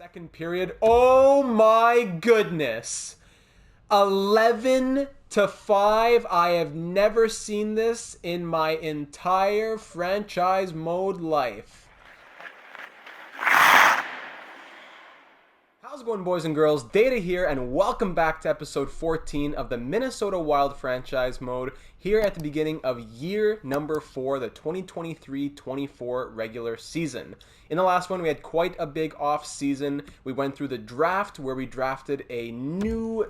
Second period. Oh my goodness. 11-5. I have never seen this in my entire franchise mode life. How's it going, boys and girls? Data here, and welcome back to episode 14 of the Minnesota Wild franchise mode here at the beginning of year number 4, the 2023-24 regular season. In the last one, we had quite a big off season. We went through the draft where we drafted a new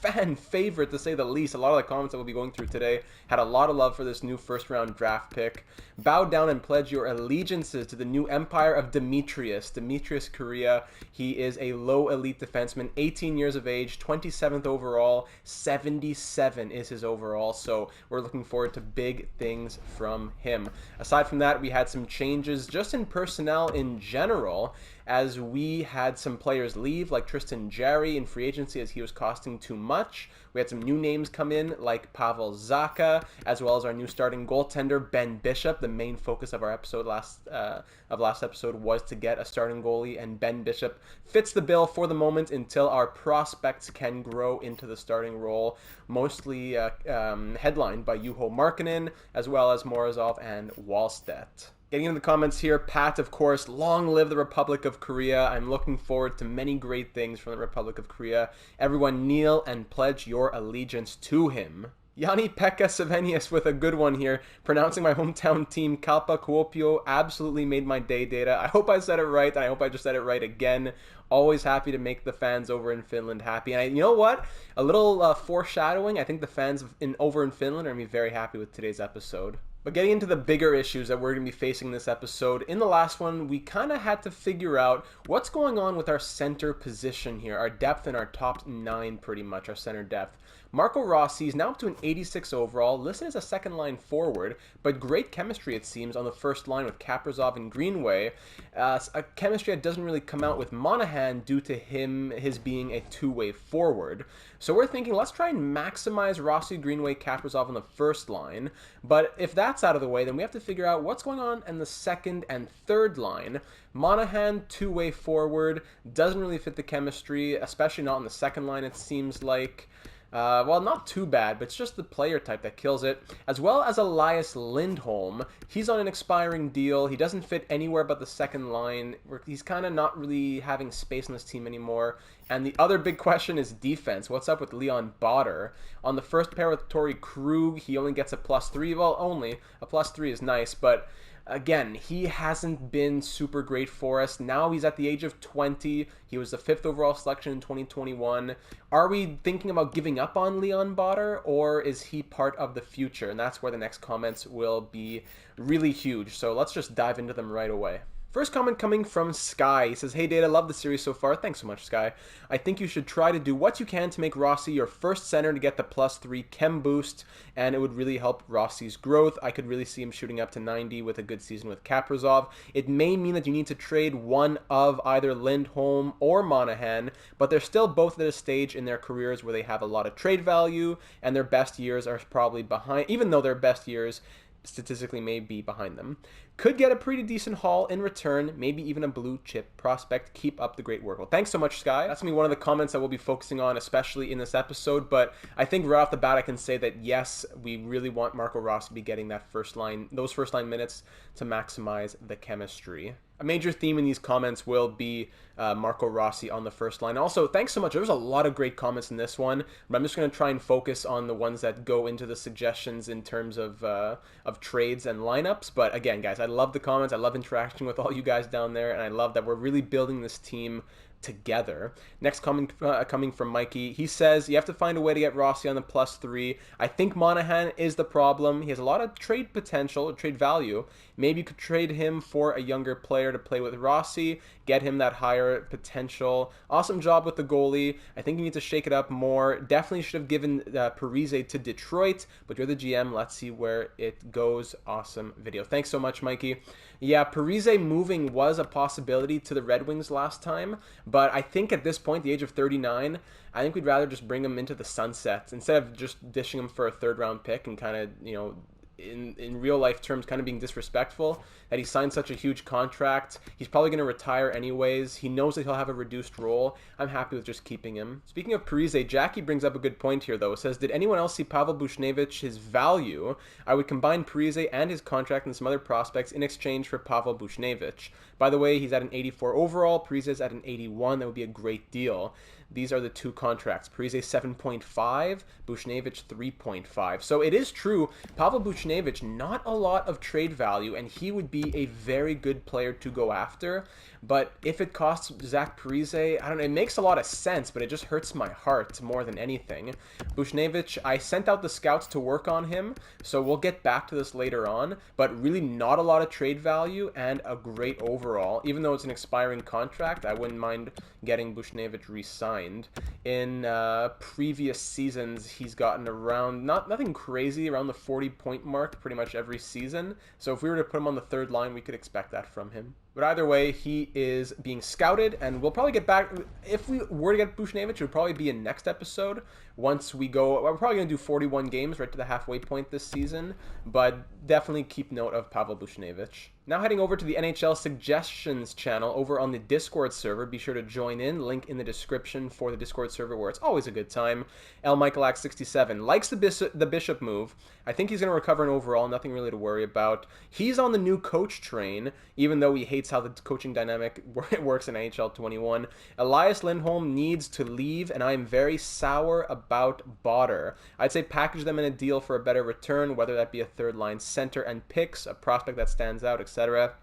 fan favorite, to say the least. A lot of the comments that we'll be going through today had a lot of love for this new first round draft pick. Bow down and pledge your allegiances to the new empire of Demetrius Kreider. He is a low elite defenseman, 18 years of age, 27th overall, 77 is his overall, so we're looking forward to big things from him. Aside from that, we had some changes just in personnel in general, as we had some players leave, like Tristan Jarry in free agency as he was costing too much. We had some new names come in, like Pavel Zacha, as well as our new starting goaltender, Ben Bishop. The main focus of our episode last episode was to get a starting goalie, and Ben Bishop fits the bill for the moment until our prospects can grow into the starting role, mostly headlined by Juho Markkanen, as well as Morozov and Wallstedt. Getting into the comments here, Pat, of course, long live the Republic of Korea. I'm looking forward to many great things from the Republic of Korea. Everyone kneel and pledge your allegiance to him. Jani-Pekka Savenius with a good one here. Pronouncing my hometown team Kalpa Kuopio absolutely made my day, Data. I hope I said it right, and I hope I just said it right again. Always happy to make the fans over in Finland happy. And you know what? A little foreshadowing. I think the fans over in Finland are going to be very happy with today's episode. But getting into the bigger issues that we're going to be facing this episode, in the last one, we kind of had to figure out what's going on with our center position here, our depth in our top 9 pretty much, our center depth. Marco Rossi is now up to an 86 overall, listed as a second line forward, but great chemistry it seems on the first line with Kaprizov and Greenway. A chemistry that doesn't really come out with Monahan due to his being a two-way forward. So we're thinking, let's try and maximize Rossi, Greenway, Kaprizov on the first line, but if that's out of the way, then we have to figure out what's going on in the second and third line. Monahan, two-way forward, doesn't really fit the chemistry, especially not in the second line, it seems like. Well, not too bad, but it's just the player type that kills it. As well as Elias Lindholm. He's on an expiring deal. He doesn't fit anywhere but the second line. He's kind of not really having space on this team anymore. And the other big question is defense. What's up with Leon Botter? On the first pair with Torrey Krug, he only gets a +3. Well, only. A +3 is nice, but again, he hasn't been super great for us. Now he's at the age of 20. He was the 5th overall selection in 2021. Are we thinking about giving up on Leon Botter, or is he part of the future? And that's where the next comments will be really huge. So let's just dive into them right away. First comment coming from Sky. He says, "Hey Data, love the series so far." Thanks so much, Sky. "I think you should try to do what you can to make Rossi your first center to get the +3 chem boost, and it would really help Rossi's growth. I could really see him shooting up to 90 with a good season with Kaprizov. It may mean that you need to trade one of either Lindholm or Monahan, but they're still both at a stage in their careers where they have a lot of trade value, and their best years are probably behind, even though their best years statistically may be behind them. Could get a pretty decent haul in return, maybe even a blue chip prospect. Keep up the great work." Well, thanks so much, Sky. That's going to be one of the comments that we'll be focusing on, especially in this episode, but I think right off the bat I can say that yes, we really want Marco Rossi to be getting those first line minutes to maximize the chemistry. A major theme in these comments will be Marco Rossi on the first line. Also, thanks so much. There was a lot of great comments in this one, but I'm just going to try and focus on the ones that go into the suggestions in terms of trades and lineups. But again, guys, I love the comments. I love interacting with all you guys down there, and I love that we're really building this team together. Next comment coming from Mikey. He says, "You have to find a way to get Rossi on the +3. I think Monahan is the problem. He has a lot of trade potential, trade value. Maybe you could trade him for a younger player to play with Rossi, get him that higher potential. Awesome job with the goalie. I think you need to shake it up more. Definitely should have given Parise to Detroit, but you're the GM. Let's see where it goes." Awesome video. Thanks so much, Mikey. Yeah, Parise moving was a possibility to the Red Wings last time, but I think at this point, the age of 39, I think we'd rather just bring him into the sunset instead of just dishing him for a third round pick and kind of, in real life terms kind of being disrespectful that he signed such a huge contract. He's probably going to retire anyways. He knows that he'll have a reduced role. I'm happy with just keeping him. Speaking of Parise, Jackie brings up a good point here though. It says, did anyone else see Pavel Buchnevich his value? I would combine Parise and his contract and some other prospects in exchange for Pavel Buchnevich. By the way, he's at an 84 overall. Parise is at an 81. That would be a great deal. These are the two contracts. Parise 7.5, Buchnevich 3.5. So it is true, Pavel Buchnevich, not a lot of trade value, and he would be a very good player to go after. But if it costs Zach Parise, I don't know, it makes a lot of sense, but it just hurts my heart more than anything. Buchnevich, I sent out the scouts to work on him, so we'll get back to this later on, but really not a lot of trade value and a great overall. Even though it's an expiring contract, I wouldn't mind getting Buchnevich re-signed. In previous seasons, he's gotten around, nothing crazy, around the 40-point mark pretty much every season. So if we were to put him on the third line, we could expect that from him. But either way, he is being scouted, and we'll probably get back. If we were to get Buchnevich, it would probably be in next episode. Once we go, we're probably going to do 41 games right to the halfway point this season, but definitely keep note of Pavel Buchnevich. Now heading over to the NHL Suggestions channel over on the Discord server. Be sure to join in. Link in the description for the Discord server where it's always a good time. L. Michaelac 67 likes the Bishop move. I think he's going to recover an overall. Nothing really to worry about. He's on the new coach train, even though he hates how the coaching dynamic works in NHL 21. Elias Lindholm needs to leave, and I am very sour about Botter. I'd say package them in a deal for a better return, whether that be a third-line center and picks, a prospect that stands out, etc.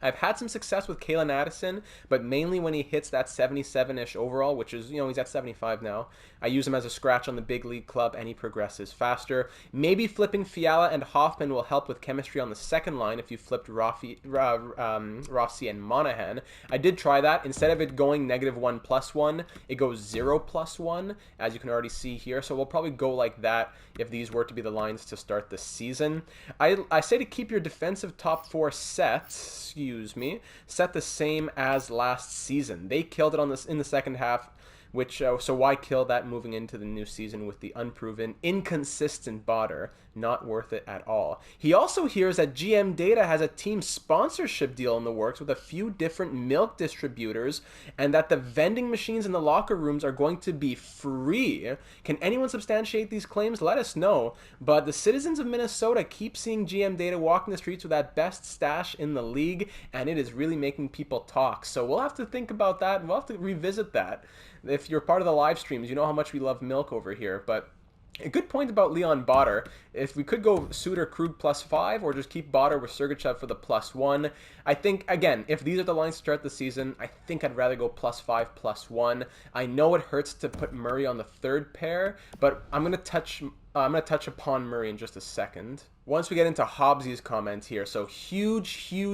I've had some success with Kalen Addison, but mainly when he hits that 77-ish overall, which is, he's at 75 now. I use him as a scratch on the big league club, and he progresses faster. Maybe flipping Fiala and Hoffman will help with chemistry on the second line if you flipped Rossi and Monahan. I did try that. Instead of it going -1+1, it goes 0+1, as you can already see here. So we'll probably go like that if these were to be the lines to start the season. I say to keep your defensive top four set the same as last season. They killed it in the second half, so why kill that moving into the new season with the unproven, inconsistent Botter? Not worth it at all. He also hears that GM Data has a team sponsorship deal in the works with a few different milk distributors, and that the vending machines in the locker rooms are going to be free. Can anyone substantiate these claims? Let us know. But the citizens of Minnesota keep seeing GM Data walking the streets with that best stash in the league, and it is really making people talk. So we'll have to think about that, and we'll have to revisit that. If you're part of the live streams, you know how much we love milk over here, but a good point about Leon Botter. If we could go Suter, Krug +5, or just keep Botter with Sergachev for the +1. I think, again, if these are the lines to start the season, I think I'd rather go +5, +1. I know it hurts to put Murray on the third pair, but I'm going to touch upon Murray in just a second. Once we get into Hobbsy's comment here, so huge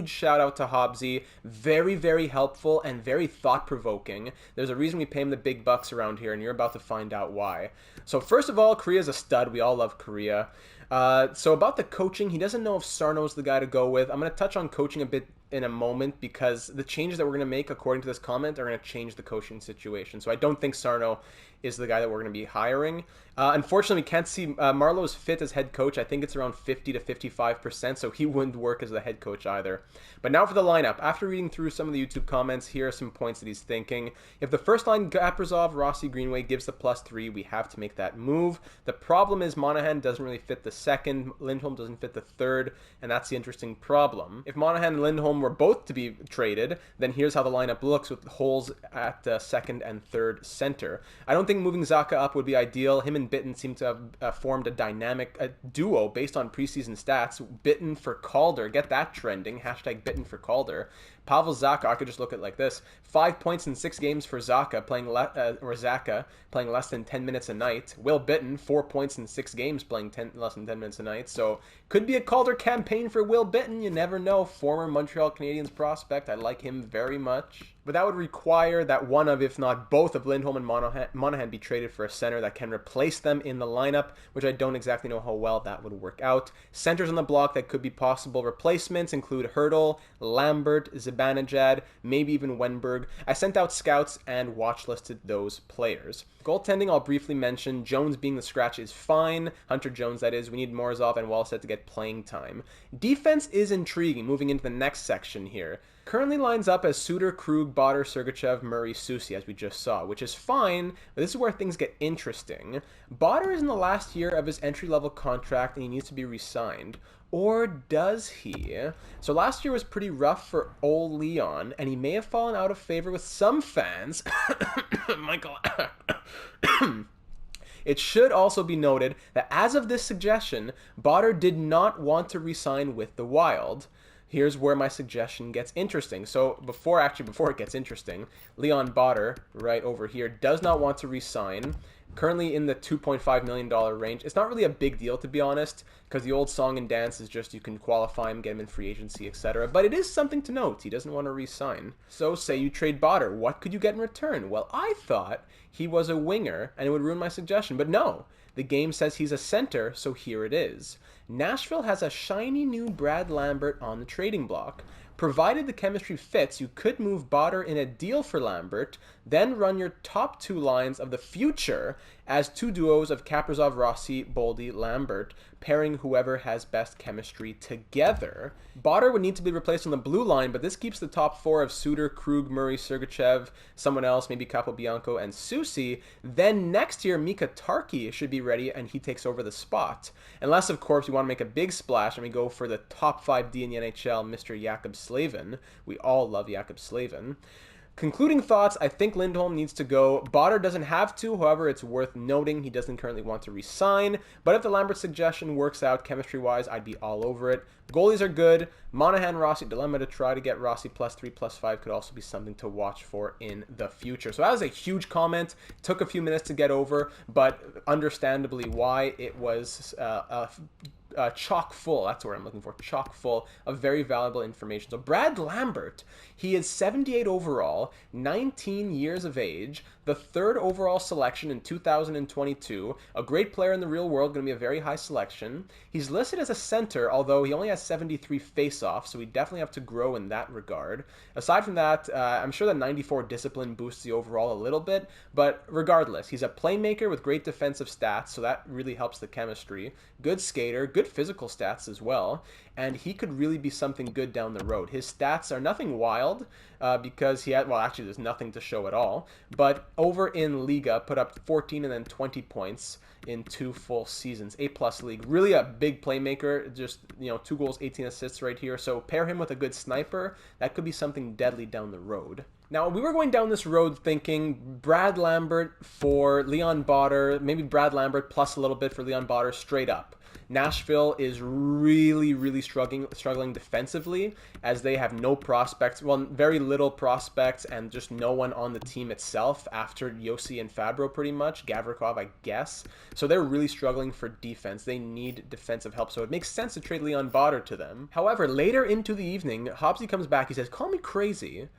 shout out to Hobbsy. Very, very helpful and very thought-provoking. There's a reason we pay him the big bucks around here, and you're about to find out why. So first of all, Korea's a stud. We all love Korea. So about the coaching, he doesn't know if Sarno's the guy to go with. I'm going to touch on coaching a bit in a moment because the changes that we're going to make according to this comment are going to change the coaching situation. So I don't think Sarno is the guy that we're going to be hiring. Unfortunately, we can't see Marlowe's fit as head coach. I think it's around 50 to 55%, so he wouldn't work as the head coach either. But now for the lineup. After reading through some of the YouTube comments, here are some points that he's thinking. If the first line, Kaprizov, Rossi, Greenway, gives the +3, we have to make that move. The problem is Monahan doesn't really fit the second, Lindholm doesn't fit the third, and that's the interesting problem. If Monahan and Lindholm were both to be traded, then here's how the lineup looks with holes at second and third center. I don't think moving Zacha up would be ideal. Him and Bitten seem to have formed a dynamic duo based on preseason stats. Bitten for Calder, get that trending. Hashtag Bitten for Calder. Pavel Zacha, I could just look at it like this. 5 points in 6 games for Zacha, playing less than 10 minutes a night. Will Bitten, 4 points in 6 games, playing less than 10 minutes a night. So could be a Calder campaign for Will Bitten. You never know. Former Montreal Canadiens prospect. I like him very much. But that would require that one of, if not both of Lindholm and Monahan be traded for a center that can replace them in the lineup, which I don't exactly know how well that would work out. Centers on the block that could be possible replacements include Hurdle, Lambert, Zibanejad, maybe even Wenberg. I sent out scouts and watch listed those players. Goaltending, I'll briefly mention. Jones being the scratch is fine. Hunter Jones, that is. We need Morozov and Wallstedt to get playing time. Defense is intriguing, moving into the next section here. Currently lines up as Suter, Krug, Botter, Sergachev, Murray, Soucy, as we just saw, which is fine, but this is where things get interesting. Botter is in the last year of his entry-level contract and he needs to be re-signed. Or does he? So last year was pretty rough for old Leon, and he may have fallen out of favor with some fans. Michael. It should also be noted that as of this suggestion, Botter did not want to re-sign with the Wild. Here's where my suggestion gets interesting. So before it gets interesting, Leon Botter, right over here, does not want to re-sign. Currently in the $2.5 million range. It's not really a big deal, to be honest, because the old song and dance is just you can qualify him, get him in free agency, etc. But it is something to note. He doesn't want to re-sign. So say you trade Botter. What could you get in return? Well, I thought he was a winger, and it would ruin my suggestion. But no, the game says he's a center, so here it is. Nashville has a shiny new Brad Lambert on the trading block. Provided the chemistry fits, you could move Botter in a deal for Lambert, then run your top two lines of the future as two duos of Kaprizov, Rossi, Boldy, Lambert, pairing whoever has best chemistry together. Botter would need to be replaced on the blue line, but this keeps the top four of Suter, Krug, Murray, Sergachev, someone else, maybe Capobianco and Soucy. Then next year, Mika Tarki should be ready and he takes over the spot. Unless, of course, you want to make a big splash and we go for the top 5D in the NHL, Mr. Jakob Slavin. We all love Jakob Slavin. Concluding thoughts, I think Lindholm needs to go. Botter doesn't have to, however, it's worth noting he doesn't currently want to re-sign. But if the Lambert suggestion works out chemistry-wise, I'd be all over it. Goalies are good. Monahan, Rossi, dilemma to try to get Rossi +3, +5 could also be something to watch for in the future. So that was a huge comment. Took a few minutes to get over, but understandably why it was chock full, that's what I'm looking for, chock full of very valuable information. So Brad Lambert, he is 78 overall, 19 years of age, the third overall selection in 2022, a great player in the real world, going to be a very high selection. He's listed as a center, although he only has 73 face-offs, so we definitely have to grow in that regard. Aside from that, I'm sure that 94 discipline boosts the overall a little bit, but regardless, he's a playmaker with great defensive stats, so that really helps the chemistry. Good skater, good physical stats as well, and he could really be something good down the road. His stats are nothing wild because he had, well, actually there's nothing to show at all, but over in Liga put up 14 and then 20 points in 2 full seasons, A+ league. Really a big playmaker, just, 2 goals, 18 assists right here. So pair him with a good sniper, that could be something deadly down the road. Now, we were going down this road thinking Brad Lambert for Leon Botter, maybe Brad Lambert plus a little bit for Leon Botter straight up. Nashville is really struggling defensively as they have no prospects, well, very little prospects and just no one on the team itself after Yossi and Fabro pretty much, Gavrikov I guess. So they're really struggling for defense. They need defensive help, so it makes sense to trade Leon Botter to them. However, later into the evening, Hobbsy comes back, he says, call me crazy,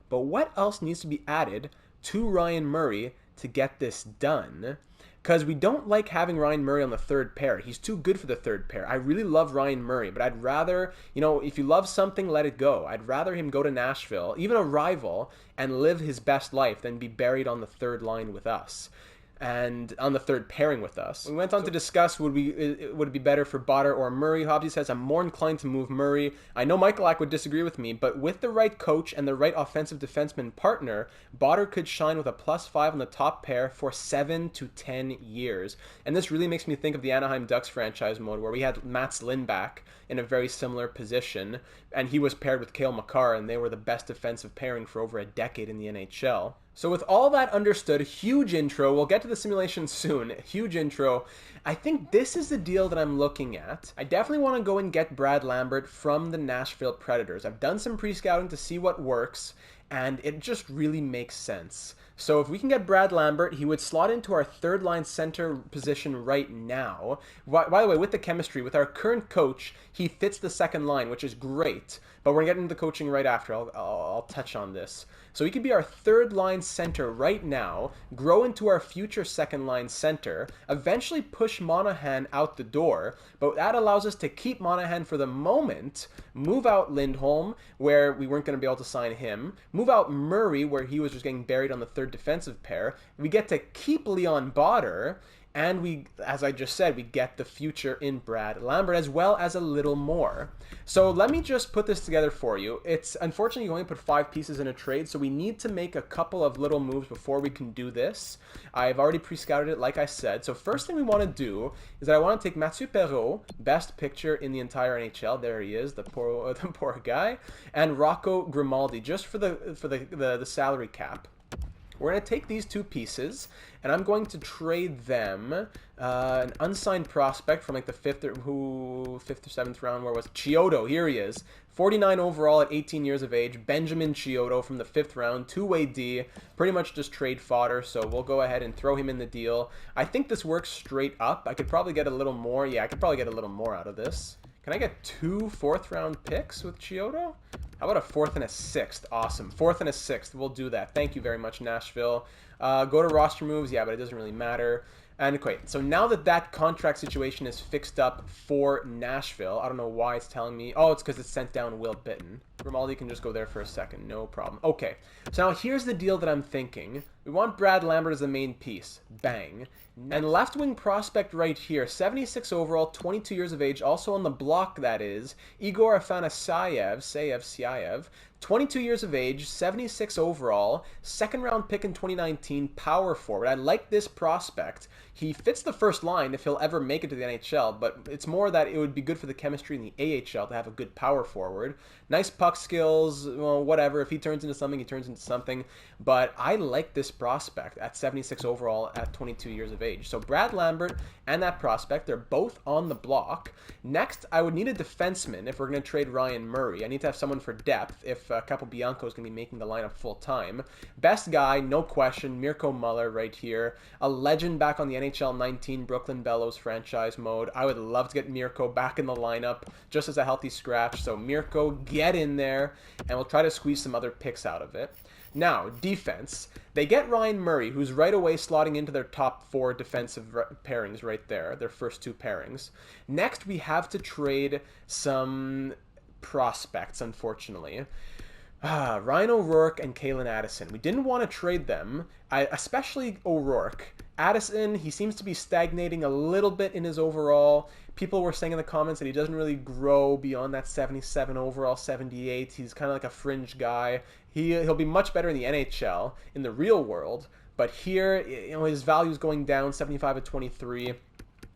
but what else needs to be added to Ryan Murray to get this done? Because we don't like having Ryan Murray on the third pair. He's too good for the third pair. I really love Ryan Murray, but I'd rather, if you love something, let it go. I'd rather him go to Nashville, even a rival, and live his best life than be buried on the third line with us. And on the third pairing with us. We went on to discuss would it be better for Botter or Murray. Hobbsy says I'm more inclined to move Murray. I know Michalak would disagree with me, but with the right coach and the right offensive defenseman partner, Botter could shine with a +5 on the top pair for 7 to 10 years. And this really makes me think of the Anaheim Ducks franchise mode where we had Mats Lindback in a very similar position, and he was paired with Cale Makar, and they were the best defensive pairing for over a decade in the NHL. So with all that understood, huge intro, we'll get to the simulation soon, huge intro, I think this is the deal that I'm looking at. I definitely want to go and get Brad Lambert from the Nashville Predators. I've done some pre-scouting to see what works, and it just really makes sense. So if we can get Brad Lambert, he would slot into our third line center position right now. By the way, with the chemistry, with our current coach, he fits the second line, which is great. but we're getting into the coaching right after. I'll touch on this. So he could be our third line center right now, grow into our future second line center, eventually push Monahan out the door, but that allows us to keep Monahan for the moment, move out Lindholm, where we weren't going to be able to sign him, move out Murray, where he was just getting buried on the third defensive pair. We get to keep Leon Botter, and we, as I just said, we get the future in Brad Lambert as well as a little more. So let me just put this together for you. It's unfortunately you only put 5 pieces in a trade, so we need to make a couple of little moves before we can do this. I've already pre-scouted it, like I said. So first thing we want to do is that I want to take Mathieu Perreault, best picture in the entire NHL. There he is, the poor guy, and Rocco Grimaldi, just for the salary cap. We're going to take these 2 pieces, and I'm going to trade them an unsigned prospect from like the 5th or 7th round. Where was Chiodo? Here he is. 49 overall at 18 years of age. Benjamin Chiodo from the 5th round. 2-way D. Pretty much just trade fodder, so we'll go ahead and throw him in the deal. I think this works straight up. I could probably get a little more. Yeah, I could probably get a little more out of this. Can I get 2 4th-round picks with Chiodo? How about a 4th and a 6th? Awesome. 4th and a 6th. We'll do that. Thank you very much, Nashville. Go to roster moves. Yeah, but it doesn't really matter. And okay, so now that contract situation is fixed up for Nashville, I don't know why it's telling me. Oh, it's because it's sent down Will Bitten. Grimaldi can just go there for a second. No problem. Okay, so now here's the deal that I'm thinking. We want Brad Lambert as the main piece. Bang. And left wing prospect right here, 76 overall, 22 years of age, also on the block, that is, Igor Afanasyev, 22 years of age, 76 overall, 2nd round pick in 2019, power forward. I like this prospect. He fits the first line if he'll ever make it to the NHL, but it's more that it would be good for the chemistry in the AHL to have a good power forward. Nice puck skills, well, whatever. If he turns into something, he turns into something. But I like this prospect at 76 overall at 22 years of age. So Brad Lambert and that prospect, they're both on the block. Next, I would need a defenseman if we're going to trade Ryan Murray. I need to have someone for depth if Capobianco is going to be making the lineup full time. Best guy, no question, Mirko Muller right here. A legend back on the NHL 19 Brooklyn Bellows franchise mode. I would love to get Mirko back in the lineup just as a healthy scratch. So Mirko, get in there, and we'll try to squeeze some other picks out of it. Now, defense. They get Ryan Murray, who's right away slotting into their top 4 defensive pairings right there, their first 2 pairings. Next, we have to trade some prospects, unfortunately. Ryan O'Rourke and Kalen Addison. We didn't want to trade them, especially O'Rourke. Addison, he seems to be stagnating a little bit in his overall. People were saying in the comments that he doesn't really grow beyond that 77 overall, 78. He's kind of like a fringe guy. He'll be much better in the NHL, in the real world. But here, his value is going down, 75 at 23.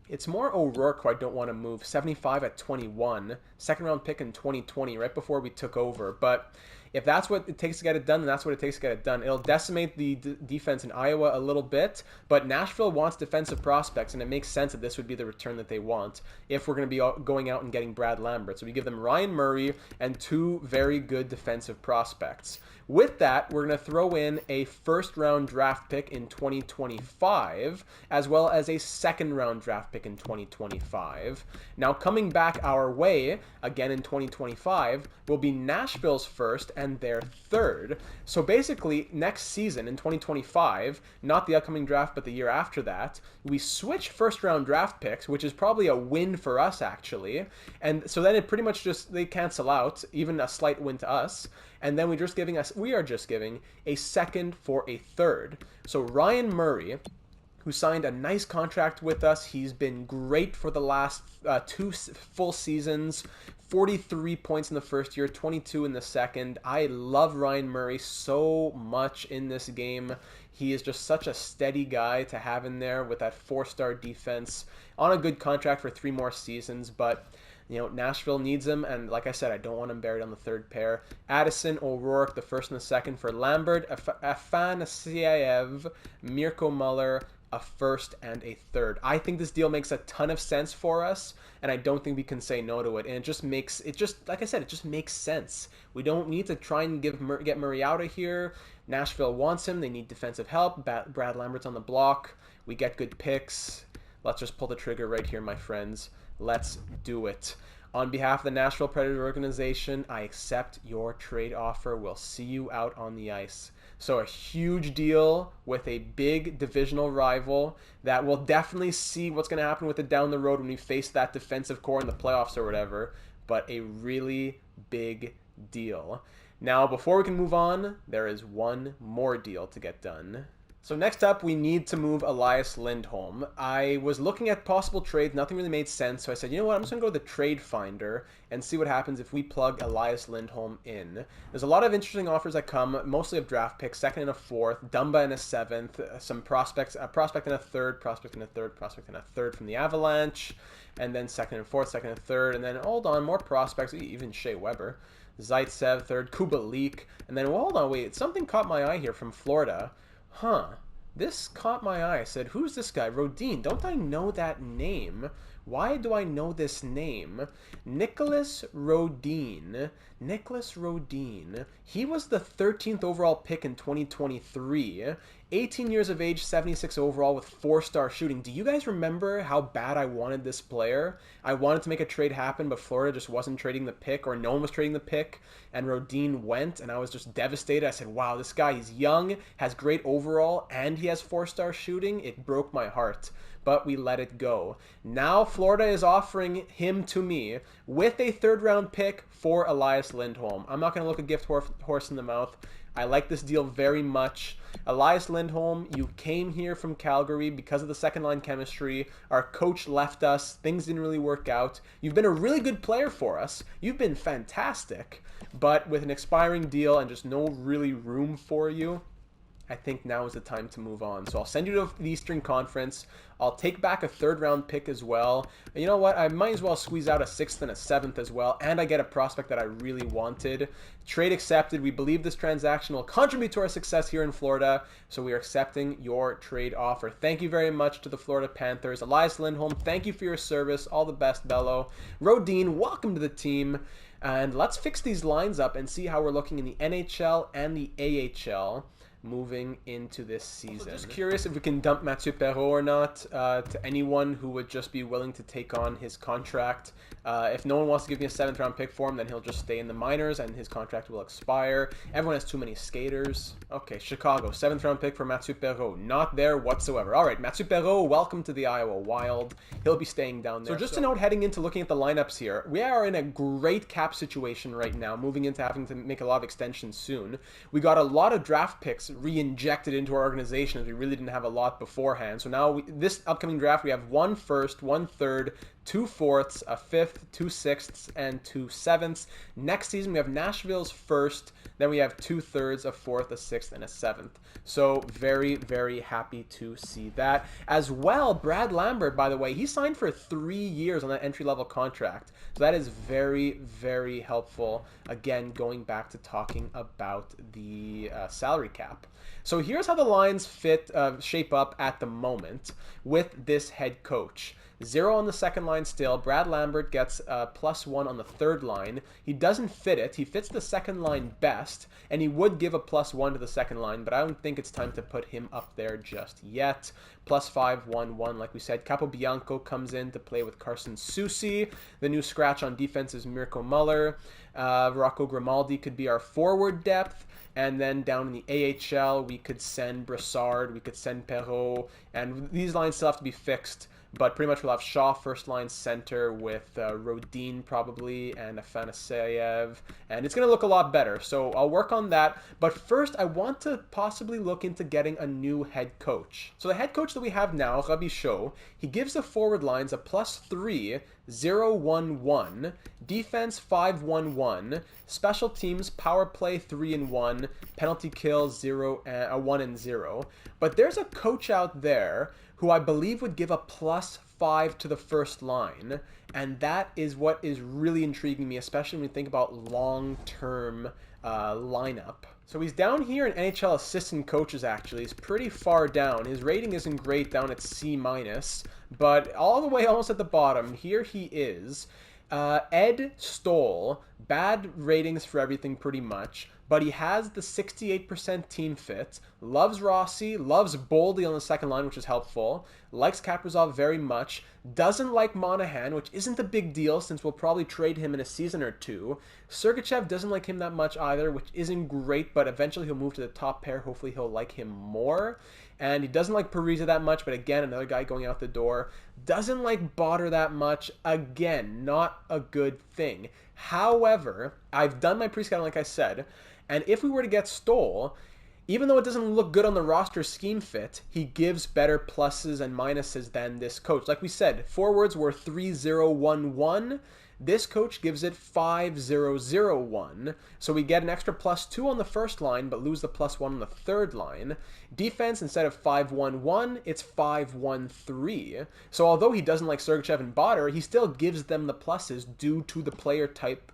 It's more O'Rourke who I don't want to move. 75 at 21. 2nd round pick in 2020, right before we took over. But if that's what it takes to get it done, then that's what it takes to get it done. It'll decimate the defense in Iowa a little bit, but Nashville wants defensive prospects, and it makes sense that this would be the return that they want if we're going to be going out and getting Brad Lambert. So we give them Ryan Murray and 2 very good defensive prospects. With that, we're going to throw in a 1st-round draft pick in 2025, as well as a 2nd-round draft pick in 2025. Now, coming back our way, again in 2025, will be Nashville's 1st and their 3rd. So basically, next season in 2025, not the upcoming draft, but the year after that, we switch 1st-round draft picks, which is probably a win for us, actually. And so then it pretty much just, they cancel out, even a slight win to us. And then we are just giving a 2nd for a 3rd. So Ryan Murray, who signed a nice contract with us, he's been great for the last 2 full seasons. 43 points in the first year, 22 in the second. I love Ryan Murray so much in this game. He is just such a steady guy to have in there with that 4-star defense on a good contract for 3 more seasons. But Nashville needs him, and like I said, I don't want him buried on the 3rd pair. Addison, O'Rourke, the 1st and the 2nd for Lambert, Afanasyev, Mirko Muller, a 1st and a 3rd. I think this deal makes a ton of sense for us, and I don't think we can say no to it. And it just like I said, it just makes sense. We don't need to try and get Murray out of here. Nashville wants him. They need defensive help. Brad Lambert's on the block. We get good picks. Let's just pull the trigger right here, my friends. Let's do it. On behalf of the Nashville Predator organization, I accept your trade offer. We'll see you out on the ice. So a huge deal with a big divisional rival that we'll definitely see what's going to happen with it down the road when we face that defensive core in the playoffs or whatever. But a really big deal. Now, before we can move on, there is one more deal to get done. So next up, we need to move Elias Lindholm. I was looking at possible trades. Nothing really made sense. So I said, you know what? I'm just going to go to the trade finder and see what happens if we plug Elias Lindholm in. There's a lot of interesting offers that come, mostly of draft picks, second and a fourth, Dumba in a seventh, some prospects, a prospect and a third, prospect and a third, prospect and a third from the Avalanche, and then second and fourth, second and third, and then hold on, more prospects, even Shea Weber, Zaitsev third, Kubalik, and then, well, hold on, wait, something caught my eye here from Florida. This caught my eye. I said, who's this guy? Rodin. Don't I know that name? Why do I know this name? Nicholas Rodin. Nicholas Rodin. He was the 13th overall pick in 2023. 18 years of age, 76 overall with 4-star shooting. Do you guys remember how bad I wanted this player? I wanted to make a trade happen, but Florida just wasn't trading the pick, or no one was trading the pick, and Rodin went, and I was just devastated. I said, wow, this guy, he's young, has great overall, and he has 4-star shooting. It broke my heart, but we let it go. Now Florida is offering him to me with a 3rd-round pick for Elias Lindholm. I'm not going to look a gift horse in the mouth. I like this deal very much. Elias Lindholm, you came here from Calgary because of the second-line chemistry. Our coach left us. Things didn't really work out. You've been a really good player for us. You've been fantastic. But with an expiring deal and just no really room for you, I think now is the time to move on. So I'll send you to the Eastern Conference. I'll take back a 3rd-round pick as well. And you know what? I might as well squeeze out a 6th and a 7th as well. And I get a prospect that I really wanted. Trade accepted. We believe this transaction will contribute to our success here in Florida. So we are accepting your trade offer. Thank you very much to the Florida Panthers. Elias Lindholm, thank you for your service. All the best, Bello. Rodin, welcome to the team. And let's fix these lines up and see how we're looking in the NHL and the AHL. Moving into this season. So just curious if we can dump Mathieu Perreault or not to anyone who would just be willing to take on his contract. If no one wants to give me a 7th-round pick for him, then he'll just stay in the minors and his contract will expire. Everyone has too many skaters. Okay, Chicago, 7th-round pick for Mathieu Perreault. Not there whatsoever. All right, Mathieu Perreault, welcome to the Iowa Wild. He'll be staying down there. So just to note, heading into looking at the lineups here, we are in a great cap situation right now, moving into having to make a lot of extensions soon. We got a lot of draft picks re-injected into our organization as we really didn't have a lot beforehand. So now this upcoming draft, we have 1 first, 1 third, 2 fourths, a 5th, 2 sixths, and 2 sevenths. Next season, we have Nashville's 1st, then we have 2 thirds, a 4th, a 6th, and a 7th. So very, very happy to see that. As well, Brad Lambert, by the way, he signed for 3 years on that entry-level contract. So that is very, very helpful. Again, going back to talking about the salary cap. So here's how the lines shape up at the moment with this head coach. 0 on the second line still. Brad Lambert gets +1 on the third line. He doesn't fit it. He fits the second line best, and he would give a +1 to the second line, but I don't think it's time to put him up there just yet. +5, 1-1, like we said. Capobianco comes in to play with Carson Soucy. The new scratch on defense is Mirko Muller. Rocco Grimaldi could be our forward depth. And then down in the AHL, we could send Brassard, we could send Perreault, and these lines still have to be fixed. But pretty much we'll have Shaw first line center with Rodin probably and Afanaseyev. And it's going to look a lot better. So I'll work on that. But first, I want to possibly look into getting a new head coach. So the head coach that we have now, Robichaud, he gives the forward lines a +3, 0-1-1, defense 5-1-1, special teams power play 3-1, penalty kill 1-0. But there's a coach out there who I believe would give a +5 to the first line, and that is what is really intriguing me, especially when you think about long-term lineup. So he's down here in NHL assistant coaches, actually. He's pretty far down. His rating isn't great, down at C-, but all the way almost at the bottom, here he is. Ed Stoll, bad ratings for everything pretty much, but he has the 68% team fit, loves Rossi, loves Boldy on the second line, which is helpful, likes Kaprizov very much, Doesn't like Monahan, which isn't a big deal since we'll probably trade him in a season or two. Sergachev doesn't like him that much either, which isn't great, but eventually he'll move to the top pair. Hopefully he'll like him more. And he doesn't like Parise that much, but again, another guy going out the door. Doesn't like Botter that much. Again, not a good thing. However, I've done my pre-scouting like I said, and if we were to get Stoll, even though it doesn't look good on the roster scheme fit, he gives better pluses and minuses than this coach. Like we said, forwards were 3-0-1-1. This coach gives it 5-0-0-1. So we get an extra +2 on the first line, but lose the +1 on the third line. Defense, instead of 5-1-1, it's 5-1-3. So although he doesn't like Sergachev and Botter, he still gives them the pluses due to the player type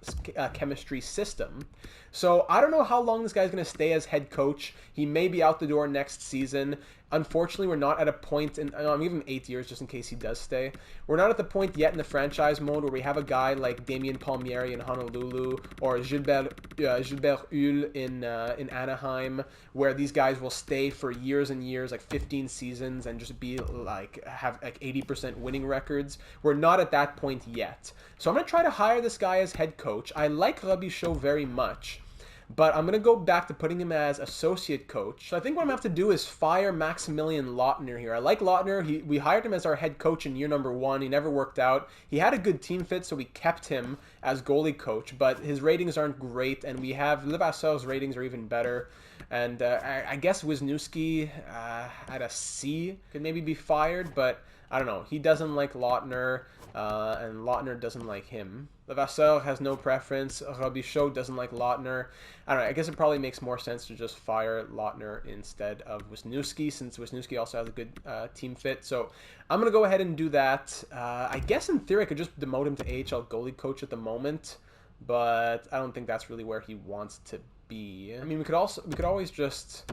chemistry system. So I don't know how long this guy's going to stay as head coach. He may be out the door next season. Unfortunately, we're not at a point in, I'm giving him 8 years just in case he does stay. We're not at the point yet in the franchise mode where we have a guy like Damien Palmieri in Honolulu or Gilbert Hull in Anaheim, where these guys will stay for years and years, like 15 seasons, and just be like, have like 80% winning records. We're not at that point yet. So I'm going to try to hire this guy as head coach. I like Robichaud very much, but I'm going to go back to putting him as associate coach. So I think what I'm going to have to do is fire Maximilian Lautner here. I like Lautner. We hired him as our head coach in year number 1. He never worked out. He had a good team fit, so we kept him as goalie coach, but his ratings aren't great, and we have Levasseur's ratings are even better. And I guess Wisniewski at a C could maybe be fired, but I don't know. He doesn't like Lautner, and Lautner doesn't like him. Levasseur has no preference. Robichaud doesn't like Lautner. I don't know. I guess it probably makes more sense to just fire Lautner instead of Wisniewski, since Wisniewski also has a good team fit. So I'm going to go ahead and do that. I guess in theory I could just demote him to AHL goalie coach at the moment, but I don't think that's really where he wants to be. I mean, we could always just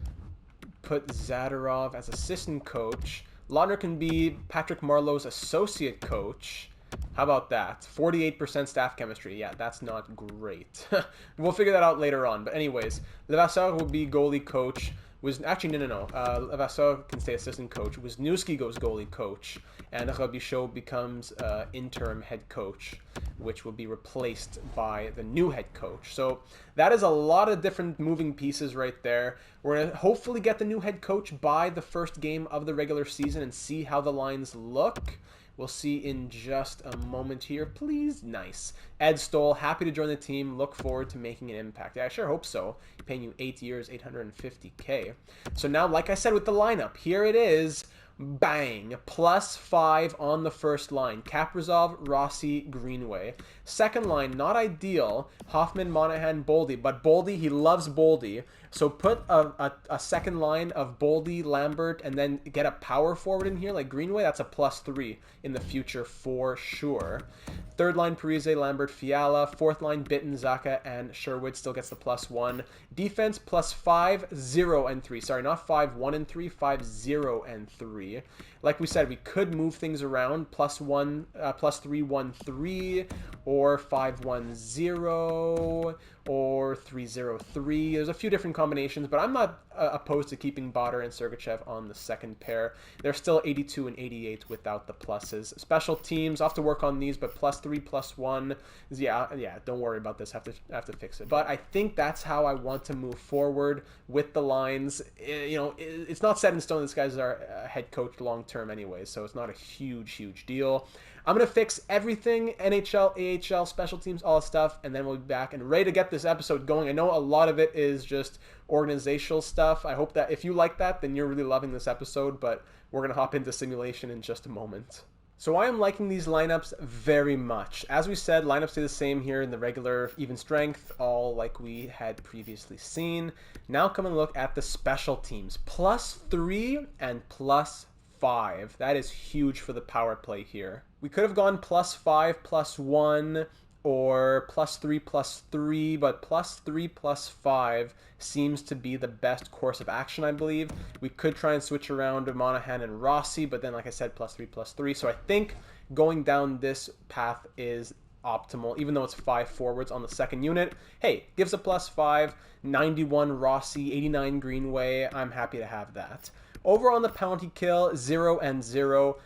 put Zadorov as assistant coach. Lautner can be Patrick Marleau's associate coach. How about that? 48% staff chemistry. Yeah, that's not great. We'll figure that out later on. But anyways, Levasseur will be goalie coach. Levasseur can stay assistant coach. Wisniewski goes goalie coach. And Robichaud becomes interim head coach, which will be replaced by the new head coach. So that is a lot of different moving pieces right there. We're going to hopefully get the new head coach by the first game of the regular season and see how the lines look. We'll see in just a moment here. Please, nice. Ed Stoll, happy to join the team. Look forward to making an impact. Yeah, I sure hope so. Paying you 8 years, $850K. So now, like I said with the lineup, here it is. Bang! +5 on the first line. Kaprizov, Rossi, Greenway. Second line, not ideal. Hoffman, Monahan, Boldy. But Boldy, he loves Boldy. So put a second line of Boldy, Lambert, and then get a power forward in here like Greenway. That's a +3 in the future for sure. Third line, Parise, Lambert, Fiala. Fourth line, Bitten, Zaka, and Sherwood still gets the +1. Defense, +5, 0, and 3. Sorry, not 5, 1, and 3, 5, 0, and 3. Like we said, we could move things around. +1, +3, 1, 3, or 5, 1, 0, or 3, 0, 3. There's a few different combinations, but I'm not opposed to keeping Botter and Sergachev on the second pair. They're still 82 and 88 without the pluses. Special teams, I'll have to work on these, but +3, +1, yeah, don't worry about this. Have to fix it. But I think that's how I want to move forward with the lines. You know, it's not set in stone. This guy's our head coach long term anyway, so it's not a huge deal. I'm going to fix everything, NHL, AHL, special teams, all that stuff, and then we'll be back and ready to get this episode going. I know a lot of it is just organizational stuff. I hope that if you like that, then you're really loving this episode, but we're going to hop into simulation in just a moment. So I am liking these lineups very much. As we said, lineups stay the same here in the regular even strength, all like we had previously seen. Now come and look at the special teams. +3 and +5. That is huge for the power play here. We could have gone +5, +1, or +3, +3, but +3, +5 seems to be the best course of action, I believe. We could try and switch around to Monahan and Rossi, but then, like I said, +3, +3. So I think going down this path is optimal, even though it's 5 forwards on the second unit. Hey, gives a +5, 91 Rossi, 89 Greenway. I'm happy to have that. Over on the penalty kill, 0 and 0.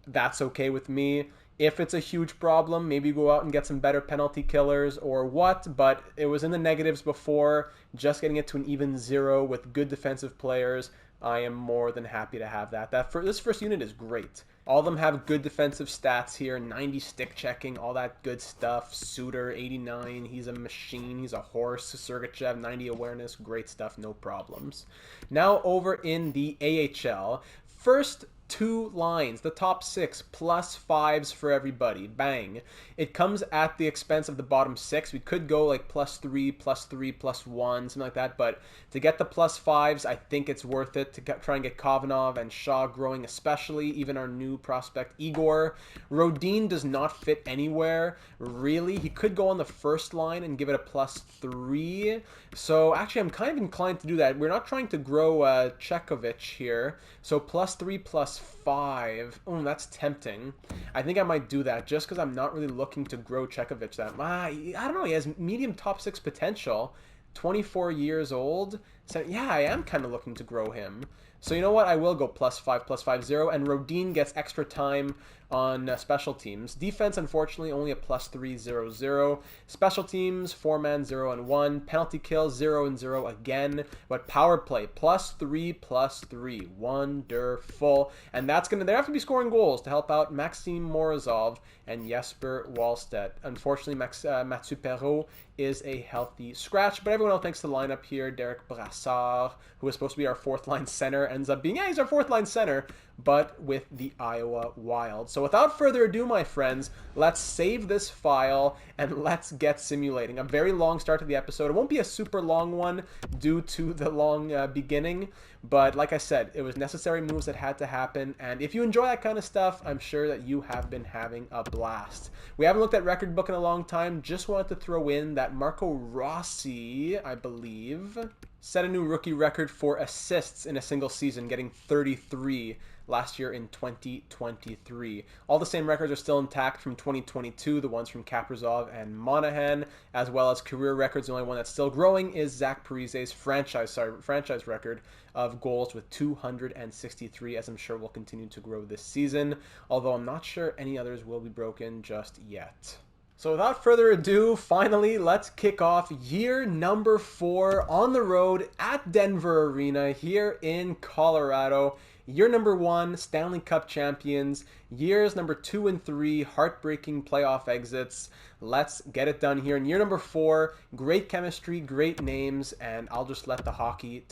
That's okay with me. If it's a huge problem, maybe go out and get some better penalty killers or what, but it was in the negatives before. Just getting it to an even 0 with good defensive players, I am more than happy to have that. This first unit is great. All of them have good defensive stats here, 90 stick checking, all that good stuff. Suter, 89, he's a machine, he's a horse. Sergachev, 90 awareness, great stuff, no problems. Now over in the AHL, first 2 lines, the top 6, +5s for everybody. Bang. It comes at the expense of the bottom 6. We could go like +3, +3, +1, something like that, but to get the +5s, I think it's worth it to try and get Kovanov and Shaw growing, especially, even our new prospect Igor. Rodin does not fit anywhere, really. He could go on the first line and give it a +3. So actually, I'm kind of inclined to do that. We're not trying to grow Chekovich here, so +3, +5. Oh, that's tempting. I think I might do that just because I'm not really looking to grow Chekovich that much. I don't know. He has medium top 6 potential. 24 years old. So yeah, I am kind of looking to grow him. So you know what? I will go +5, +5, 0. And Rodin gets extra time on special teams. Defense, unfortunately, only a +3, 0, 0. Special teams, 4-man, 0 and 1. Penalty kills, 0 and 0 again. But power play, +3, +3. Wonderful. And that's going to, they have to be scoring goals to help out Maxime Morozov and Jesper Wallstedt. Unfortunately, Mathieu Perreault is a healthy scratch, but everyone else thanks to the lineup here. Derek Brassard, who is supposed to be our 4th line center, ends up being, yeah, he's our 4th line center, but with the Iowa Wild. So without further ado, my friends, let's save this file and let's get simulating. A very long start to the episode. It won't be a super long one due to the long beginning, but like I said, it was necessary moves that had to happen, and if you enjoy that kind of stuff, I'm sure that you have been having a blast. We haven't looked at record book in a long time. Just wanted to throw in that Marco Rossi, I believe, set a new rookie record for assists in a single season, getting 33 last year in 2023. All the same records are still intact from 2022, the ones from Kaprizov and Monahan, as well as career records. The only one that's still growing is Zach Parise's franchise record of goals with 263, as I'm sure will continue to grow this season, although I'm not sure any others will be broken just yet. So without further ado, finally, let's kick off year number 4 on the road at Denver Arena here in Colorado. Year number 1, Stanley Cup champions. Years number 2 and 3, heartbreaking playoff exits. Let's get it done here. In year number 4, great chemistry, great names, and I'll just let the hockey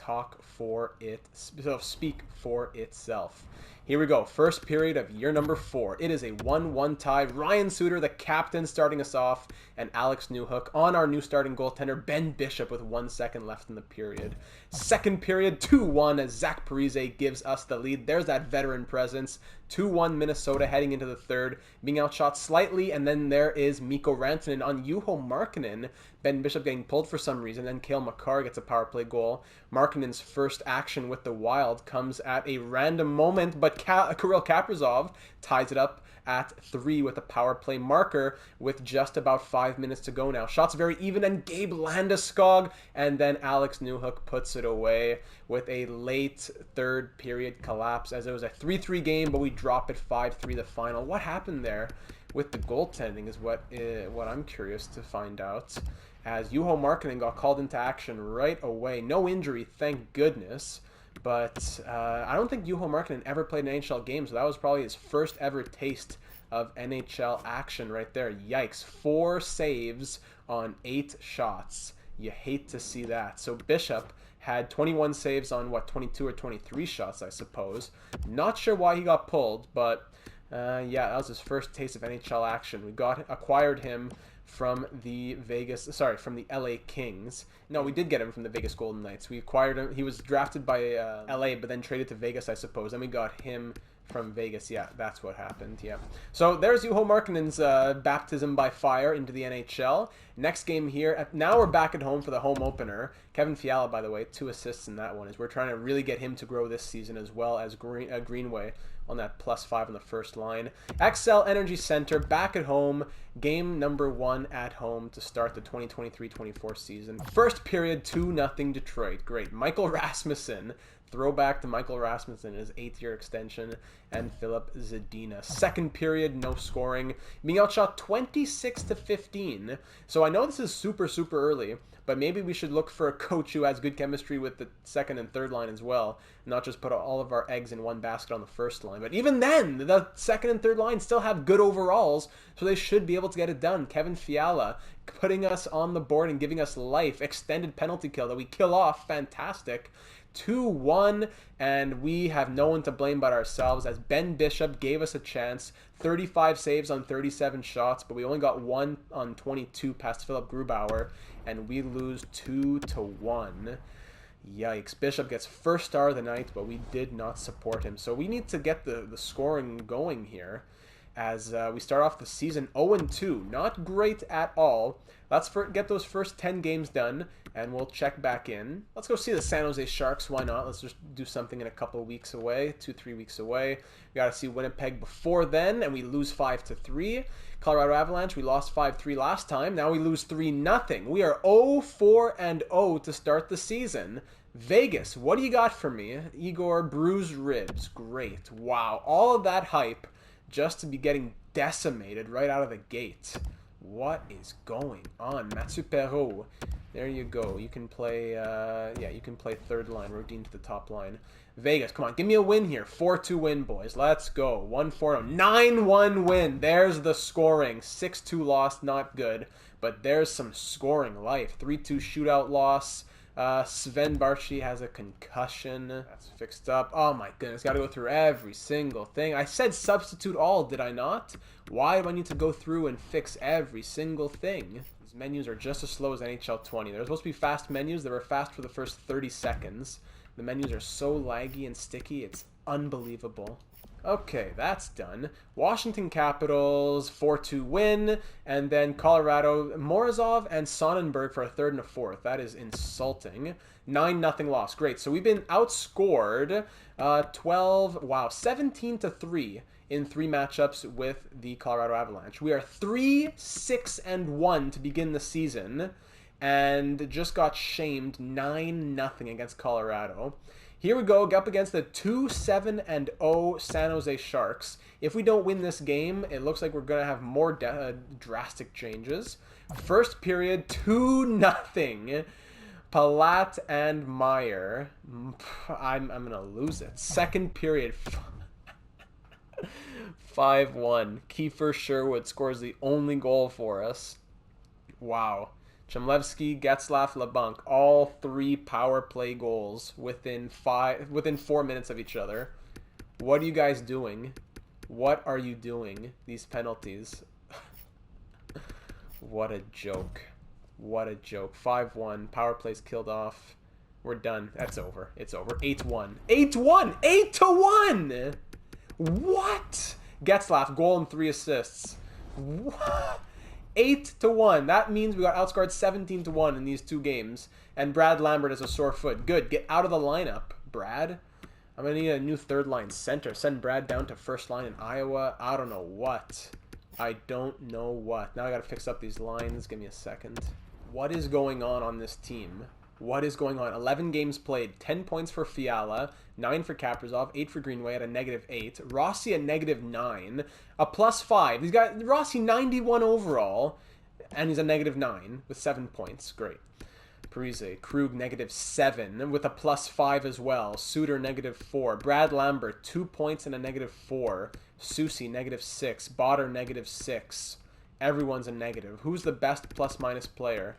speak for itself. Here we go. First period of year number 4. It is a 1-1 tie. Ryan Suter, the captain, starting us off, and Alex Newhook on our new starting goaltender, Ben Bishop, with 1 second left in the period. Second period, 2-1, as Zach Parise gives us the lead. There's that veteran presence. 2-1 Minnesota heading into the third, being outshot slightly, and then there is Mikko Rantanen on Juho Markkanen. Ben Bishop getting pulled for some reason, then Cale Makar gets a power play goal. Markkanen's first action with the Wild comes at a random moment, but Kirill Kaprizov ties it up at 3 with a power play marker with just about 5 minutes to go now. Shots very even, and Gabe Landeskog, and then Alex Newhook puts it away with a late third period collapse, as it was a 3-3 game, but we drop it 5-3 the final. What happened there with the goaltending is what I'm curious to find out, as Juho Markkanen got called into action right away. No injury, thank goodness. But I don't think Juho Markkanen ever played an NHL game, so that was probably his first ever taste of NHL action right there. Yikes. 4 saves on 8 shots. You hate to see that. So Bishop had 21 saves on, 22 or 23 shots, I suppose. Not sure why he got pulled, but yeah, that was his first taste of NHL action. We acquired him from the LA Kings. No, we did get him from the Vegas Golden Knights. We acquired him. He was drafted by LA, but then traded to Vegas, I suppose. And we got him from Vegas. Yeah, that's what happened. Yeah. So there's Juho Markkanen's baptism by fire into the NHL. Next game here. Now we're back at home for the home opener. Kevin Fiala, by the way, 2 assists in that one, as we're trying to really get him to grow this season, as well as Greenway on that +5 on the first line. Xcel Energy Center, back at home. Game number 1 at home to start the 2023-24 season. First period, 2-0 Detroit. Great. Michael Rasmussen, Throwback to Michael Rasmussen, his 8th-year extension, and Philip Zadina. Second period, no scoring. Being outshot 26-15. So I know this is super, super early, but maybe we should look for a coach who has good chemistry with the second and third line as well, not just put all of our eggs in one basket on the first line. But even then, the second and third line still have good overalls, so they should be able to get it done. Kevin Fiala putting us on the board and giving us life. Extended penalty kill that we kill off. Fantastic. 2-1, and we have no one to blame but ourselves, as Ben Bishop gave us a chance. 35 saves on 37 shots, but we only got 1 on 22 past Philip Grubauer, and we lose 2-1. Yikes. Bishop gets first star of the night, but we did not support him. So we need to get the scoring going here, as we start off the season 0-2. Not great at all. Let's get those first 10 games done, and we'll check back in. Let's go see the San Jose Sharks. Why not? Let's just do something in a couple of weeks away, 2-3 weeks away. We got to see Winnipeg before then, and we lose 5-3. Colorado Avalanche, we lost 5-3 last time. Now we lose 3-0. We are 0-4-0 to start the season. Vegas, what do you got for me? Igor, bruised ribs. Great. Wow. All of that hype just to be getting decimated right out of the gate. What is going on? Mathieu Perreault, there you go. You can play, you can play third line. Rodin to the top line. Vegas, come on, give me a win here. 4-2 win, boys. Let's go. 1-4, 9-1 win. There's the scoring. 6-2 loss, not good, but there's some scoring life. 3-2 shootout loss. Sven Barchi has a concussion. That's fixed up. Oh my goodness, got to go through every single thing. I said substitute all, did I not? Why do I need to go through and fix every single thing? These menus are just as slow as NHL 20. They're supposed to be fast menus. They were fast for the first 30 seconds. The menus are so laggy and sticky, it's unbelievable. Okay, that's done. Washington Capitals, 4-2 win. And then Colorado, Morozov and Sonnenberg for a third and a fourth. That is insulting. 9-0 loss. Great. So we've been outscored 17-3 in 3 matchups with the Colorado Avalanche. We are 3-6-1 to begin the season, and just got shamed 9-0 against Colorado. Here we go, up against the 2-7-0 San Jose Sharks. If we don't win this game, it looks like we're going to have more drastic changes. First period, 2-0. Palat and Meyer. I'm going to lose it. Second period, 5-1. Kiefer Sherwood scores the only goal for us. Wow. Chemlevski, Getzlaf, LeBlanc, all 3 power play goals within 4 minutes of each other. What are you guys doing? What are you doing? These penalties. What a joke. What a joke. 5-1. Power plays killed off. We're done. That's over. It's over. 8-1. 8-1! 8-1! What? Getzlaf, goal and 3 assists. What? 8-1. That means we got outscored 17-1 in these 2 games. And Brad Lambert has a sore foot. Good. Get out of the lineup, Brad. I'm going to need a new third line center. Send Brad down to first line in Iowa. I don't know what. I don't know what. Now I got to fix up these lines. Give me a second. What is going on this team? What is going on? 11 games played. 10 points for Fiala. 9 for Kaprizov. 8 for Greenway at a -8. Rossi at -9. A +5. He's got Rossi 91 overall. And he's a -9 with 7 points. Great. Parise. Krug -7 with a +5 as well. Suter -4. Brad Lambert 2 points and a -4. Susi -6. Botter -6. Everyone's a negative. Who's the best +- player?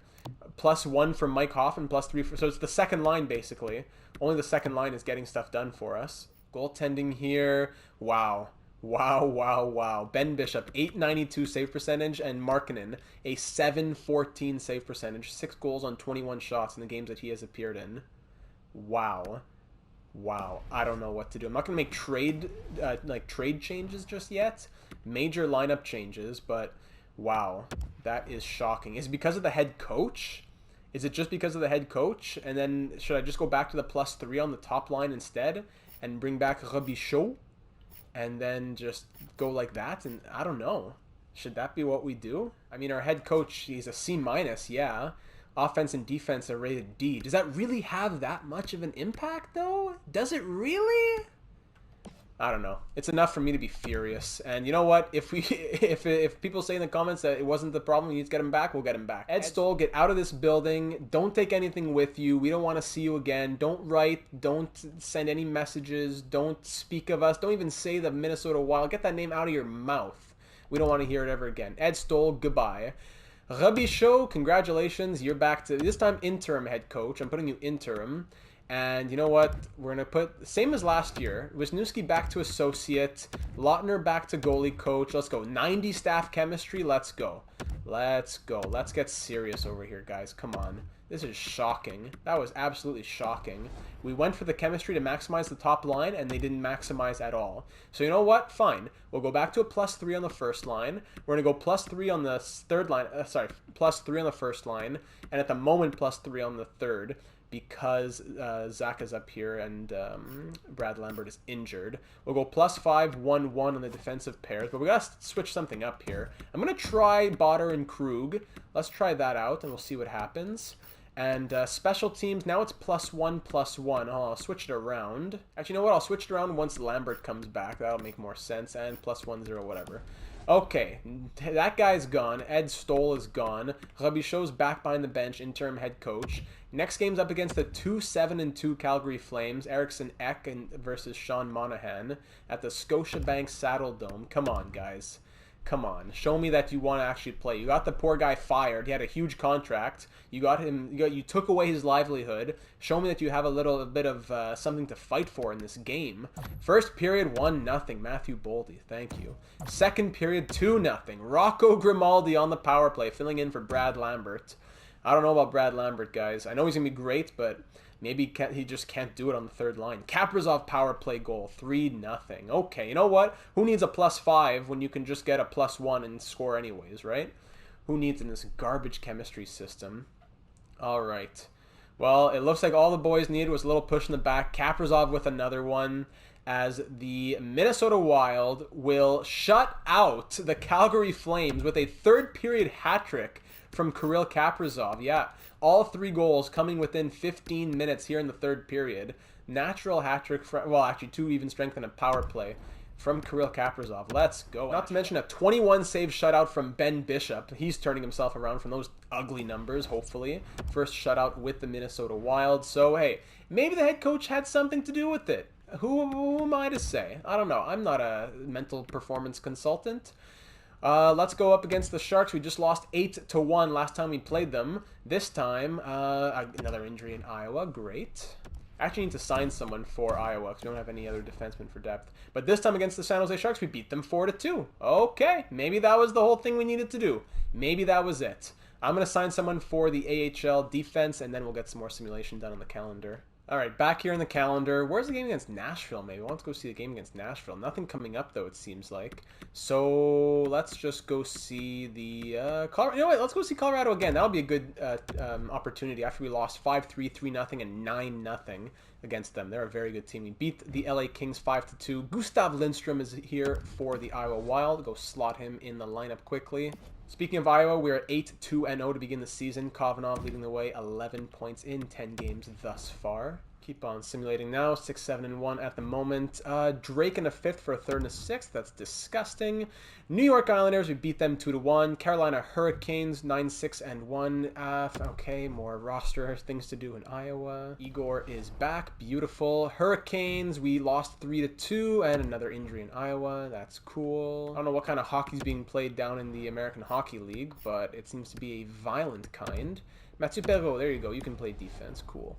+1 for Mike Hoffman, +3 for... So it's the second line, basically. Only the second line is getting stuff done for us. Goaltending here. Wow. Wow, wow, wow. Ben Bishop, 892 save percentage, and Markkanen, a 714 save percentage. 6 goals on 21 shots in the games that he has appeared in. Wow. Wow. I don't know what to do. I'm not going to make trade changes just yet. Major lineup changes, but... Wow, that is shocking. Is it because of the head coach? Is it just because of the head coach? And then should I just go back to the +3 on the top line instead and bring back Robichaud and then just go like that? And I don't know. Should that be what we do? I mean, our head coach, he's a C-, yeah. Offense and defense are rated D. Does that really have that much of an impact, though? Does it really? I don't know. It's enough for me to be furious. And you know what? If if people say in the comments that it wasn't the problem, you need to get him back, we'll get him back. Ed Stoll, get out of this building. Don't take anything with you. We don't want to see you again. Don't write. Don't send any messages. Don't speak of us. Don't even say the Minnesota Wild. Get that name out of your mouth. We don't want to hear it ever again. Ed Stoll, goodbye. Robichaud, congratulations. You're back to, this time, interim head coach. I'm putting you interim. And you know what? We're going to put, same as last year, Wisniewski back to associate, Lautner back to goalie coach. Let's go. 90 staff chemistry. Let's go. Let's go. Let's get serious over here, guys. Come on. This is shocking. That was absolutely shocking. We went for the chemistry to maximize the top line, and they didn't maximize at all. So you know what? Fine. We'll go back to a +3 on the first line. We're going to go +3 on the third line. +3 on the first line. And at the moment, +3 on the third, because Zach is up here and Brad Lambert is injured. We'll go +5, 1-1 on the defensive pairs, but we got to switch something up here. I'm going to try Botter and Krug. Let's try that out, and we'll see what happens. And special teams, now it's +1, +1. Oh, I'll switch it around. Actually, you know what? I'll switch it around once Lambert comes back. That'll make more sense. And +1, 0, whatever. Okay, that guy's gone. Ed Stoll is gone. Robichaud's back behind the bench, interim head coach. Next game's up against the 2-7-2 Calgary Flames. Eriksson Ek versus Sean Monahan at the Scotiabank Saddle Dome. Come on, guys. Come on. Show me that you want to actually play. You got the poor guy fired. He had a huge contract. You got him. You took away his livelihood. Show me that you have a little bit of something to fight for in this game. First period, 1-0. Matthew Boldy. Thank you. Second period, 2-0. Rocco Grimaldi on the power play, filling in for Brad Lambert. I don't know about Brad Lambert, guys. I know he's going to be great, but maybe he just can't do it on the third line. Kaprizov power play goal, 3-0. Okay, you know what? Who needs a +5 when you can just get a +1 and score anyways, right? Who needs in this garbage chemistry system? All right. Well, it looks like all the boys needed was a little push in the back. Kaprizov with another one, as the Minnesota Wild will shut out the Calgary Flames with a third period hat trick from Kirill Kaprizov. Yeah, all 3 goals coming within 15 minutes here in the third period. Natural hat trick, well, actually 2 even strength and a power play from Kirill Kaprizov. Let's go. Not to mention a 21 save shutout from Ben Bishop. He's turning himself around from those ugly numbers, hopefully. First shutout with the Minnesota Wild. So, hey, maybe the head coach had something to do with it. Who am I to say? I don't know. I'm not a mental performance consultant. Let's go up against the Sharks. We just lost 8-1 last time we played them. This time, another injury in Iowa. Great. Actually need to sign someone for Iowa because we don't have any other defensemen for depth. But this time against the San Jose Sharks, we beat them 4-2. Okay, maybe that was the whole thing we needed to do. Maybe that was it. I'm going to sign someone for the AHL defense, and then we'll get some more simulation done on the calendar. All right, back here in the calendar. Where's the game against Nashville, maybe? I want to go see the game against Nashville. Nothing coming up, though, it seems like. So let's just go see the Colorado. You know what? Let's go see Colorado again. That'll be a good opportunity after we lost 5-3, 3-0, and 9-0 against them. They're a very good team. We beat the LA Kings 5-2. Gustav Lindstrom is here for the Iowa Wild. Go slot him in the lineup quickly. Speaking of Iowa, we're at 8-2-0 to begin the season. Kovanov leading the way, 11 points in 10 games thus far. Keep on simulating now, 6-7-1 at the moment. Drake in a 5th for a 3rd and a 6th. That's disgusting. New York Islanders, we beat them 2-1. Carolina Hurricanes, 9-6-1. Okay, more roster things to do in Iowa. Igor is back, beautiful. Hurricanes, we lost 3-2, and another injury in Iowa. That's cool. I don't know what kind of hockey's being played down in the American Hockey League, but it seems to be a violent kind. Mathieu Perreault, there you go. You can play defense. Cool.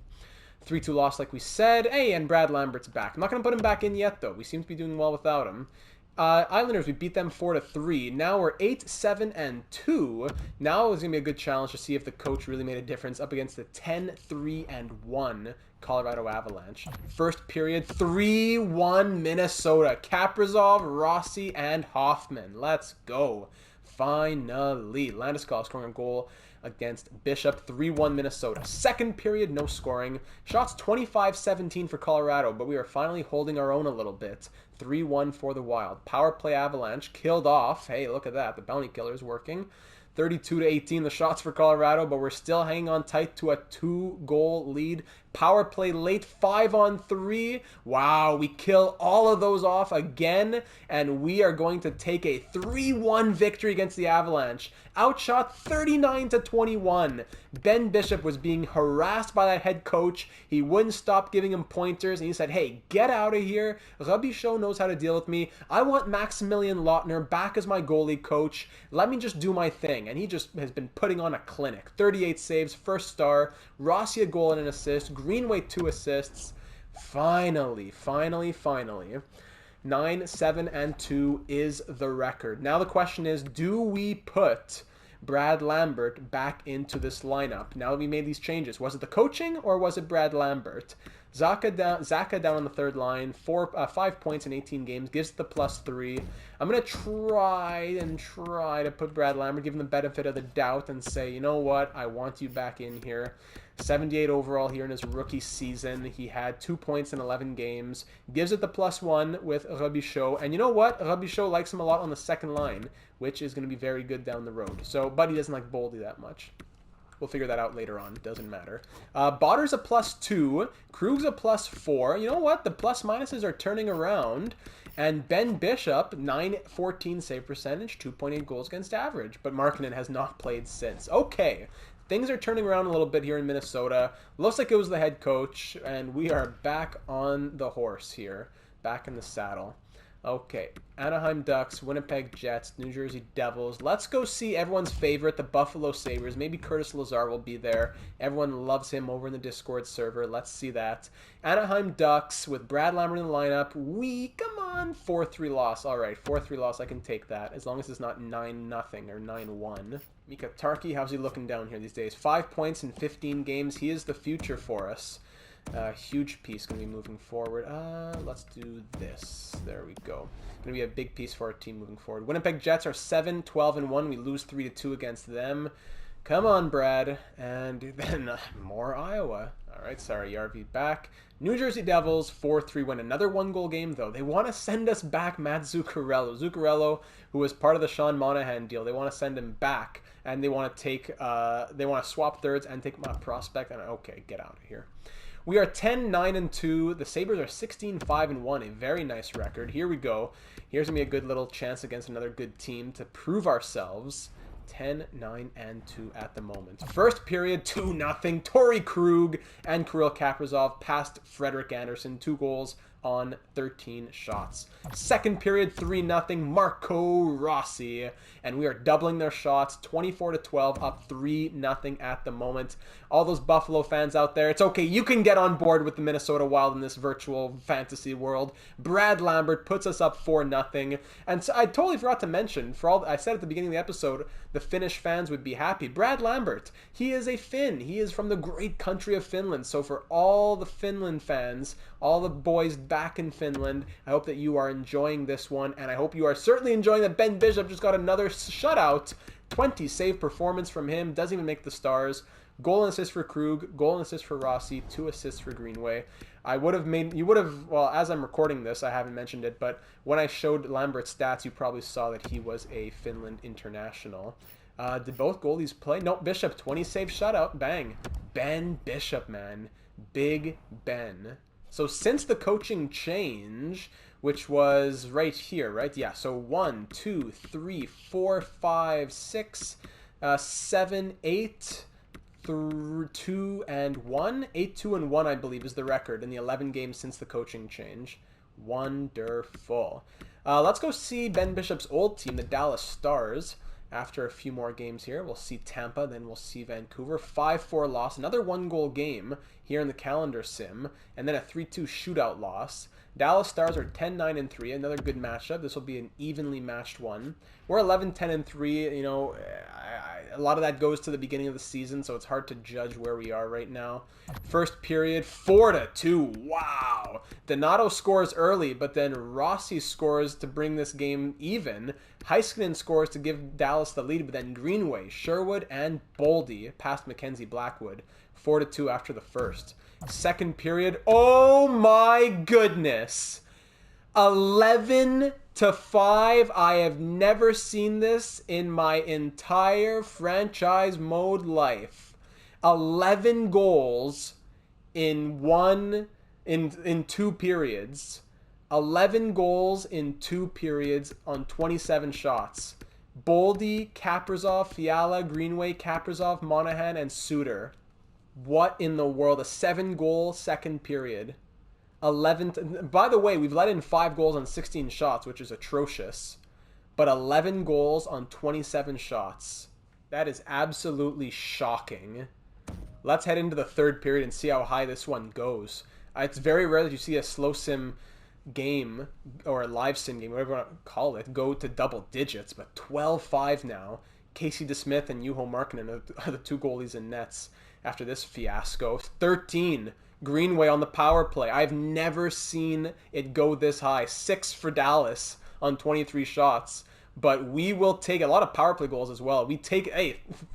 3-2 loss, like we said. Hey, and Brad Lambert's back. I'm not going to put him back in yet, though. We seem to be doing well without him. Islanders, we beat them 4-3. Now we're 8-7-2. Now is going to be a good challenge to see if the coach really made a difference up against the 10-3-1 Colorado Avalanche. First period, 3-1 Minnesota. Kaprizov, Rossi, and Hoffman. Let's go. Finally. Landeskog scoring a goal against Bishop, 3-1 Minnesota. Second period, no scoring. Shots 25-17 for Colorado, but we are finally holding our own a little bit. 3-1 for the Wild. Power play Avalanche, killed off. Hey, look at that. The bounty killer is working. 32-18 the shots for Colorado, but we're still hanging on tight to a 2-goal lead. Power play late, 5-on-3. Wow, we kill all of those off again, and we are going to take a 3-1 victory against the Avalanche. Outshot 39-21. Ben Bishop was being harassed by that head coach. He wouldn't stop giving him pointers, and he said, hey, get out of here. Robichaud knows how to deal with me. I want Maximilian Lautner back as my goalie coach. Let me just do my thing. And he just has been putting on a clinic. 38 saves, first star. Rossi a goal and an assist. Greenway 2 assists. Finally. 9-7-2 is the record. Now the question is, do we put Brad Lambert back into this lineup now that we made these changes? Was it the coaching or was it Brad Lambert? Zaka down on the third line, 5 points in 18 games, gives it the +3. I'm going to try to put Brad Lambert, give him the benefit of the doubt and say, you know what, I want you back in here. 78 overall here in his rookie season. He had 2 points in 11 games. Gives it the +1 with Robichaud. And you know what? Robichaud likes him a lot on the second line, which is going to be very good down the road. So, but he doesn't like Boldy that much. We'll figure that out later on. It doesn't matter. Botter's a +2. Krug's a +4. You know what? The plus minuses are turning around. And Ben Bishop, 914 save percentage, 2.8 goals against average. But Markkanen has not played since. Okay. Things are turning around a little bit here in Minnesota. Looks like it was the head coach. And we are back on the horse here. Back in the saddle. Okay, Anaheim Ducks, Winnipeg Jets, New Jersey Devils. Let's go see everyone's favorite, the Buffalo Sabres. Maybe Curtis Lazar will be there. Everyone loves him over in the Discord server. Let's see that. Anaheim Ducks with Brad Lambert in the lineup. Come on, 4-3 loss. All right, 4-3 loss. I can take that as long as it's not 9-0 or 9-1. Mika Tarki, how's he looking down here these days? 5 points in 15 games. He is the future for us. Huge piece going to be moving forward. Let's do this. There we go. Going to be a big piece for our team moving forward. Winnipeg Jets are 7-12-1. We lose 3-2 against them. Come on, Brad. And then more Iowa. All right, sorry, Yarvi back. New Jersey Devils, 4-3 win. Another 1-goal game, though. They want to send us back Matt Zuccarello. Zuccarello, who was part of the Sean Monahan deal. They want to send him back, and they want to take, they want to swap thirds and take my prospect. And okay, get out of here. We are 10-9-2. The Sabres are 16-5-1. A very nice record. Here we go. Here's going to be a good little chance against another good team to prove ourselves. 10-9-2 at the moment. First period, 2-0. Torrey Krug and Kirill Kaprizov past Frederik Andersen. 2 goals on 13 shots. Second period, 3-0. Marco Rossi. And we are doubling their shots. 24-12, up 3-0 at the moment. All those Buffalo fans out there, it's okay. You can get on board with the Minnesota Wild in this virtual fantasy world. Brad Lambert puts us up 4-0. And so I totally forgot to mention, I said at the beginning of the episode, the Finnish fans would be happy. Brad Lambert, he is a Finn. He is from the great country of Finland. So for all the Finland fans, all the boys back in Finland, I hope that you are enjoying this one. And I hope you are certainly enjoying that Ben Bishop just got another shutout. 20 save performance from him. Doesn't even make the stars. Goal and assist for Krug, goal and assist for Rossi, 2 assists for Greenway. Well, as I'm recording this, I haven't mentioned it, but when I showed Lambert's stats, you probably saw that he was a Finland international. Did both goalies play? No, Bishop, 20 save shutout, bang. Ben Bishop, man. Big Ben. So since the coaching change, which was right here, right? Yeah, so 1, 2, 3, 4, 5, 6, 7, 8... 2 and 1, 8-2 and 1, I believe, is the record in the 11 games since the coaching change. Wonderful. Let's go see Ben Bishop's old team, the Dallas Stars. After a few more games here, we'll see Tampa, then we'll see Vancouver. 5-4 loss, another 1-goal game here in the calendar sim, and then a 3-2 shootout loss. Dallas Stars are 10-9-3, another good matchup. This will be an evenly matched one. We're 11-10-3. You know, a lot of that goes to the beginning of the season, so it's hard to judge where we are right now. First period, 4-2. Wow. Donato scores early, but then Rossi scores to bring this game even. Heiskanen scores to give Dallas the lead, but then Greenway, Sherwood, and Boldy past Mackenzie Blackwood. 4-2 after the first. Second period, oh my goodness. 11-10 to 5. I have never seen this in my entire franchise mode life. 11 goals in two periods. 11 goals in 2 periods on 27 shots. Boldy, Kaprizov, Fiala, Greenway, Kaprizov, Monahan, and Suter. What in the world? A 7-goal second period. 11. By the way, we've let in 5 goals on 16 shots, which is atrocious. But 11 goals on 27 shots. That is absolutely shocking. Let's head into the third period and see how high this one goes. It's very rare that you see a slow sim game or a live sim game, whatever you want to call it, go to double digits. But 12-5 now. Casey DeSmith and Juho Markkanen are the 2 goalies in nets after this fiasco. 13. Greenway on the power play. I've never seen it go this high. 6 for Dallas on 23 shots. But we will take a lot of power play goals as well. We take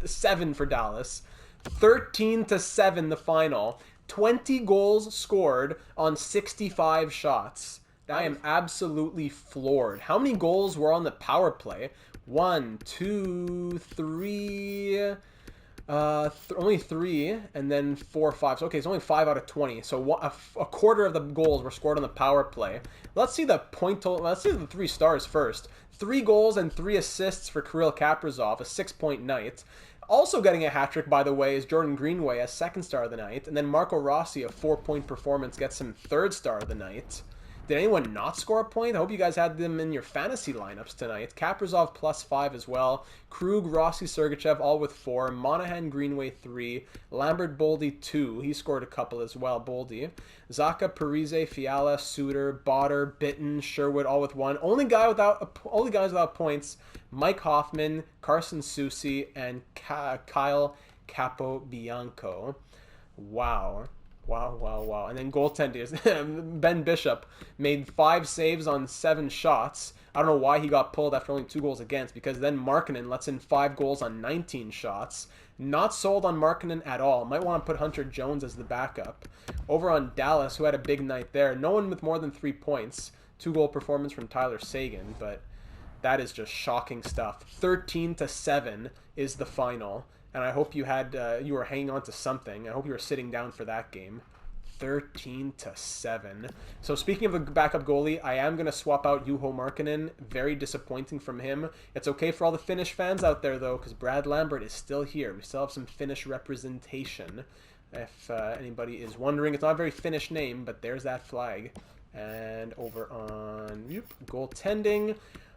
7 for Dallas. 13-7 the final. 20 goals scored on 65 shots. I am absolutely floored. How many goals were on the power play? 1, 2, 3... only 3, and then 4, 5. So, okay, it's only 5 out of 20. So a quarter of the goals were scored on the power play. Let's see the point total. Let's see the 3 stars first. 3 goals and 3 assists for Kirill Kaprizov, a 6-point night. Also getting a hat trick, by the way, is Jordan Greenway, a 2nd star of the night, and then Marco Rossi, a 4-point performance, gets him 3rd star of the night. Did anyone not score a point? I hope you guys had them in your fantasy lineups tonight. Kaprizov +5 as well. Krug, Rossi, Sergachev all with 4. Monahan, Greenway 3. Lambert, Boldy 2. He scored a couple as well, Boldy. Zaka, Parise, Fiala, Suter, Botter, Bitten, Sherwood all with 1. Only guys without points, Mike Hoffman, Carson Soucy, and Kyle Capobianco. Wow. Wow. And then goaltenders. Ben Bishop made 5 saves on 7 shots. I don't know why he got pulled after only 2 goals against, because then Markkanen lets in 5 goals on 19 shots. Not sold on Markkanen at all. Might want to put Hunter Jones as the backup. Over on Dallas, who had a big night there. No one with more than 3 points. 2-goal performance from Tyler Seguin, but that is just shocking stuff. 13-7 is the final. And I hope you were hanging on to something. I hope you were sitting down for that game. 13-7. So speaking of a backup goalie, I am going to swap out Juho Markkanen. Very disappointing from him. It's okay for all the Finnish fans out there, though, because Brad Lambert is still here. We still have some Finnish representation. If anybody is wondering, it's not a very Finnish name, but there's that flag. And over on goaltending,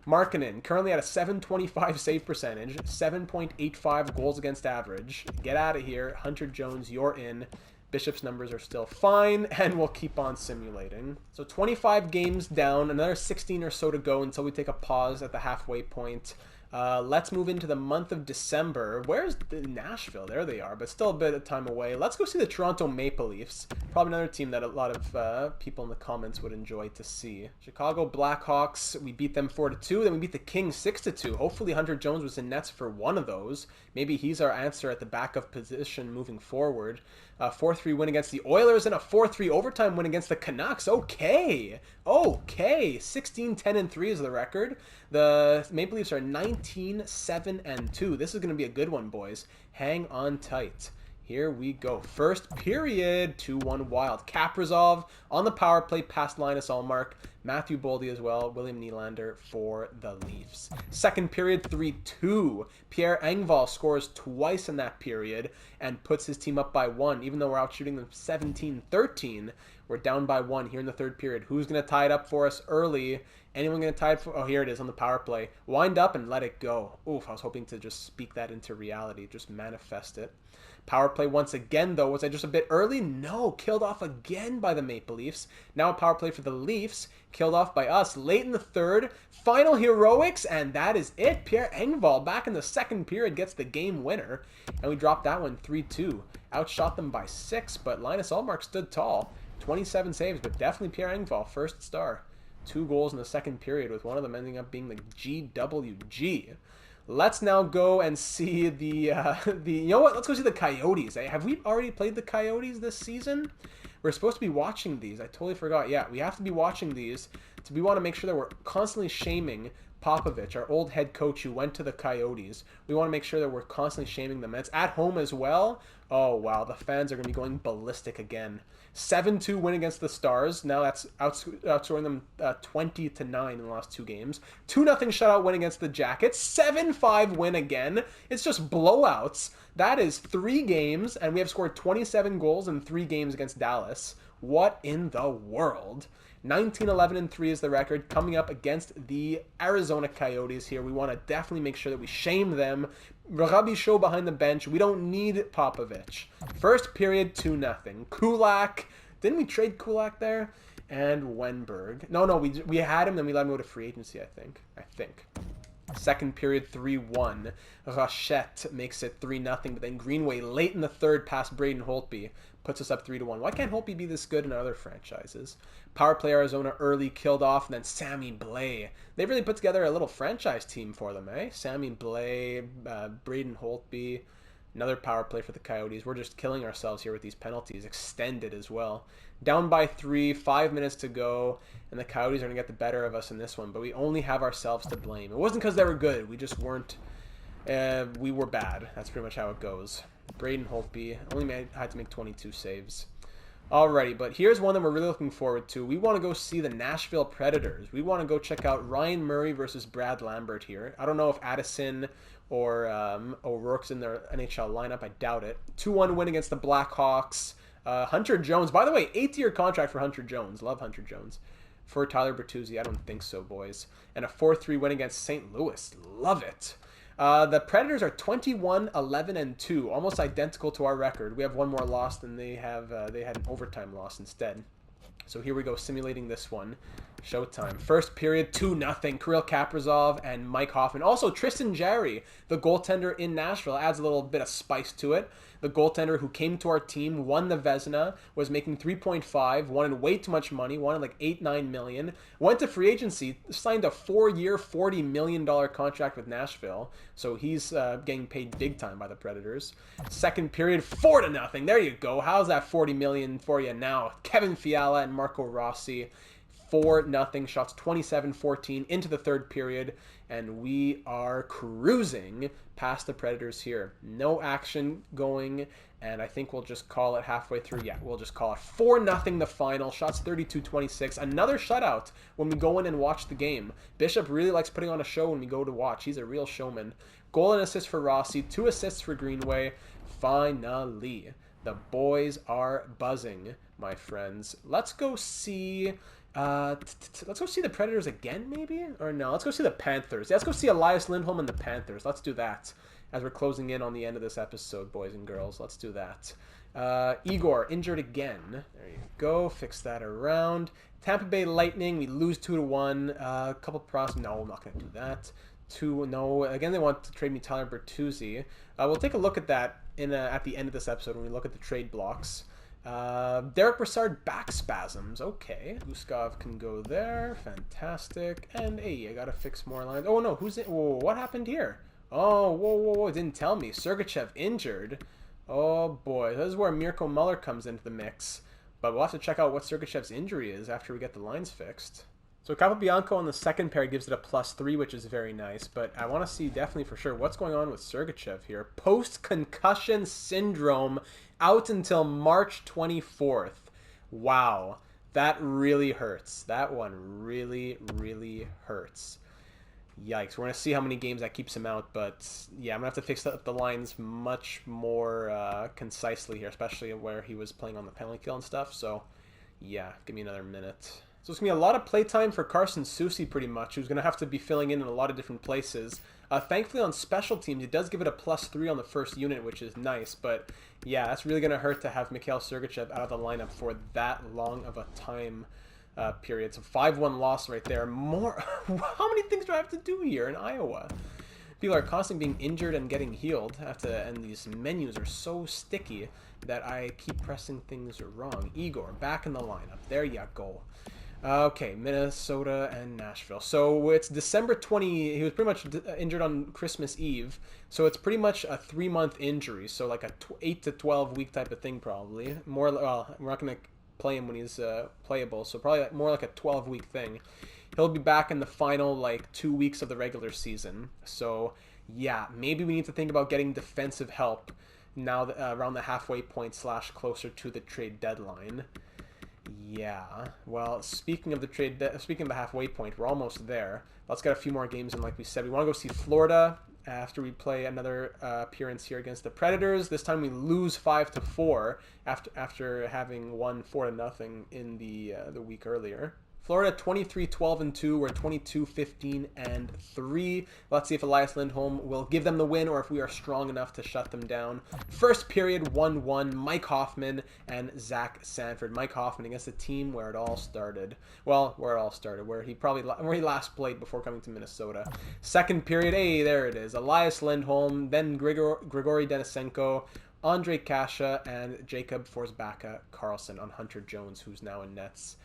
Markkanen, currently at a .725 save percentage, 7.85 goals against average. Get out of here. Hunter Jones, you're in. Bishop's numbers are still fine, and we'll keep on simulating. So 25 games down, another 16 or so to go until we take a pause at the halfway point. Let's move into the month of December. Where's Nashville? There they are, but still a bit of time away. Let's go see the Toronto Maple Leafs. Probably another team that a lot of people in the comments would enjoy to see. Chicago Blackhawks, we beat them 4-2. Then we beat the Kings 6-2. Hopefully Hunter Jones was in nets for one of those. Maybe he's our answer at the backup position moving forward. 4-3 win against the Oilers and a 4-3 overtime win against the Canucks. Okay. 16-10-3 is the record. The Maple Leafs are 19-7-2. This is going to be a good one, boys. Hang on tight. Here we go. First period, 2-1 Wild. Kaprizov on the power play past Linus Ullmark. Matthew Boldy as well. William Nylander for the Leafs. Second period, 3-2. Pierre Engvall scores twice in that period and puts his team up by 1. Even though we're out shooting them 17-13, we're down by 1 here in the third period. Who's going to tie it up for us early? Anyone going to tie it for... Oh, here it is on the power play. Wind up and let it go. Oof, I was hoping to just speak that into reality. Just manifest it. Power play once again, though. Was I just a bit early? No. Killed off again by the Maple Leafs. Now a power play for the Leafs. Killed off by us late in the third. Final heroics, and that is it. Pierre Engvall back in the second period gets the game winner. And we dropped that one 3-2. Outshot them by 6, but Linus Ullmark stood tall. 27 saves, but definitely Pierre Engvall, first star. 2 goals in the second period, with one of them ending up being the GWG. Let's now go and see the you know what? Let's go see the Coyotes. Have we already played the Coyotes this season? We're supposed to be watching these. I totally forgot. Yeah, we have to be watching these. We want to make sure that we're constantly shaming Popovich, our old head coach who went to the Coyotes. We want to make sure that we're constantly shaming them. And it's at home as well. Oh, wow. The fans are going to be going ballistic again. 7-2 win against the Stars. Now that's outscoring them 20-9 in the last 2 games. 2-0 shutout win against the Jackets. 7-5 win again. It's just blowouts. That is 3 games, and we have scored 27 goals in 3 games against Dallas. What in the world? 19-11-3 is the record coming up against the Arizona Coyotes here. We want to definitely make sure that we shame them. Robbie Show behind the bench. We don't need Popovich. First period, 2-0. Kulak. Didn't we trade Kulak there? And Wenberg. No, we had him, then we let him go to free agency, I think. Second period, 3-1. Rochette makes it 3-0, but then Greenway late in the third past Braden Holtby puts us up 3-1. Why can't Holtby be this good in other franchises? Power play Arizona early, killed off, and then Sammy Blais. They really put together a little franchise team for them, eh? Sammy Blais, Braden Holtby, another power play for the Coyotes. We're just killing ourselves here with these penalties, extended as well. Down by 3, 5 minutes to go, and the Coyotes are going to get the better of us in this one, but we only have ourselves to blame. It wasn't because they were good. We just weren't. We were bad. That's pretty much how it goes. Braden Holtby only had to make 22 saves. Alrighty, but here's one that we're really looking forward to. We want to go see the Nashville Predators. We want to go check out Ryan Murray versus Brad Lambert here. I don't know if Addison or O'Rourke's in their NHL lineup. I doubt it. 2-1 win against the Blackhawks. Hunter Jones. By the way, 8-year contract for Hunter Jones. Love Hunter Jones. For Tyler Bertuzzi, I don't think so, boys. And a 4-3 win against St. Louis. Love it. The Predators are 21-11-2, almost identical to our record. We have one more loss than they have. They had an overtime loss instead. So here we go, simulating this one. Showtime. First period, 2-0. Kirill Kaprizov and Mike Hoffman. Also, Tristan Jarry, the goaltender in Nashville, adds a little bit of spice to it. The goaltender who came to our team, won the Vezina, was making 3.5, wanted way too much money, wanted like 8-9 million, went to free agency, signed a 4-year, $40 million contract with Nashville, so he's getting paid big time by the Predators. Second period, 4-0. There you go. How's that 40 million for you now? Kevin Fiala and Marco Rossi. 4-0 shots, 27-14 into the third period, and we are cruising past the Predators here. No action going, and I think we'll just call it halfway through. Yeah, we'll just call it 4-0 the final. Shots 32-26. Another shutout when we go in and watch the game. Bishop really likes putting on a show when we go to watch. He's a real showman. Goal and assist for Rossi, 2 assists for Greenway. Finally, the boys are buzzing, my friends. Let's go see... let's go see the Predators again, maybe? Or no, let's go see the Panthers. Yeah, let's go see Elias Lindholm and the Panthers. Let's do that as we're closing in on the end of this episode, boys and girls. Let's do that. Igor, injured again. There you go. Fix that around. Tampa Bay Lightning, we lose 2-1. A couple pros. No, I'm not going to do that. No. Again, they want to trade me Tyler Bertuzzi. We'll take a look at that at the end of this episode when we look at the trade blocks. Derek Brassard back spasms. Okay. Guskov can go there. Fantastic. And hey, I gotta fix more lines. Oh no, who's it? Whoa, what happened here? Oh, whoa, didn't tell me. Sergachev injured. Oh boy, this is where Mirko Muller comes into the mix. But we'll have to check out what Sergachev's injury is after we get the lines fixed. So Capobianco on the second pair gives it a +3, which is very nice. But I want to see definitely for sure what's going on with Sergachev here. Post-concussion syndrome. Out until March 24th. Wow. That really hurts. That one really, really hurts. Yikes. We're going to see how many games that keeps him out. But yeah, I'm going to have to fix up the lines much more concisely here, especially where he was playing on the penalty kill and stuff. So yeah, give me another minute. So it's going to be a lot of playtime for Carson Soucy pretty much, who's going to have to be filling in a lot of different places. Thankfully on special teams, it does give it a +3 on the first unit, which is nice. But yeah, that's really going to hurt to have Mikhail Sergachev out of the lineup for that long of a time period. So 5-1 loss right there. More. How many things do I have to do here in Iowa? People are constantly being injured and getting healed. And these menus are so sticky that I keep pressing things wrong. Igor, back in the lineup. There you go. Okay, Minnesota and Nashville. So it's December 20. He was pretty much injured on Christmas Eve. So it's pretty much a 3-month injury. So like a 8 to 12 week type of thing, probably. More. Well, we're not going to play him when he's playable. So probably more like a 12-week thing. He'll be back in the final like 2 weeks of the regular season. So yeah, maybe we need to think about getting defensive help now that, around the halfway point / closer to the trade deadline. Yeah. Well, speaking of the halfway point, we're almost there. Let's get a few more games in. Like we said, we want to go see Florida after we play another appearance here against the Predators. This time we lose 5-4 after having won 4-0 in the week earlier. Florida 23-12-2. We're 22-15-3. Let's see if Elias Lindholm will give them the win or if we are strong enough to shut them down. First period 1-1. Mike Hoffman and Zach Sanford. Mike Hoffman against the team where it all started. Well, where it all started, where he last played before coming to Minnesota. Second period, hey, there it is. Elias Lindholm, then Grigory Denisenko, Andre Kasha, and Jacob Forsbacka Karlsson on Hunter Jones, who's now in nets.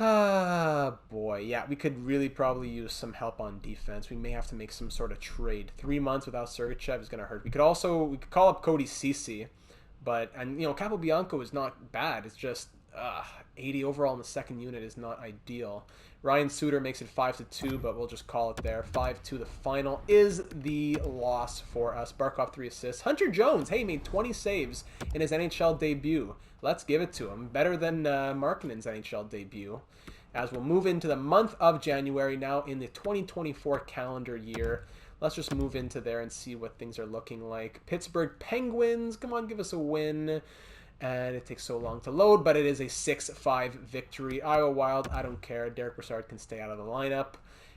Ah, boy. Yeah, we could really probably use some help on defense. We may have to make some sort of trade. 3 months without Sergachev is going to hurt. We could call up Cody Ceci, and Capobianco is not bad. It's just 80 overall in the second unit is not ideal. Ryan Suter makes it 5-2, but we'll just call it there. 5-2. The final is the loss for us. Barkov 3 assists. Hunter Jones, hey, made 20 saves in his NHL debut. Let's give it to him. Better than Markkanen's NHL debut. As we'll move into the month of January now in the 2024 calendar year. Let's just move into there and see what things are looking like. Pittsburgh Penguins, come on, give us a win. And it takes so long to load, but it is a 6-5 victory. Iowa Wild, I don't care. Derek Brassard can stay out of the lineup.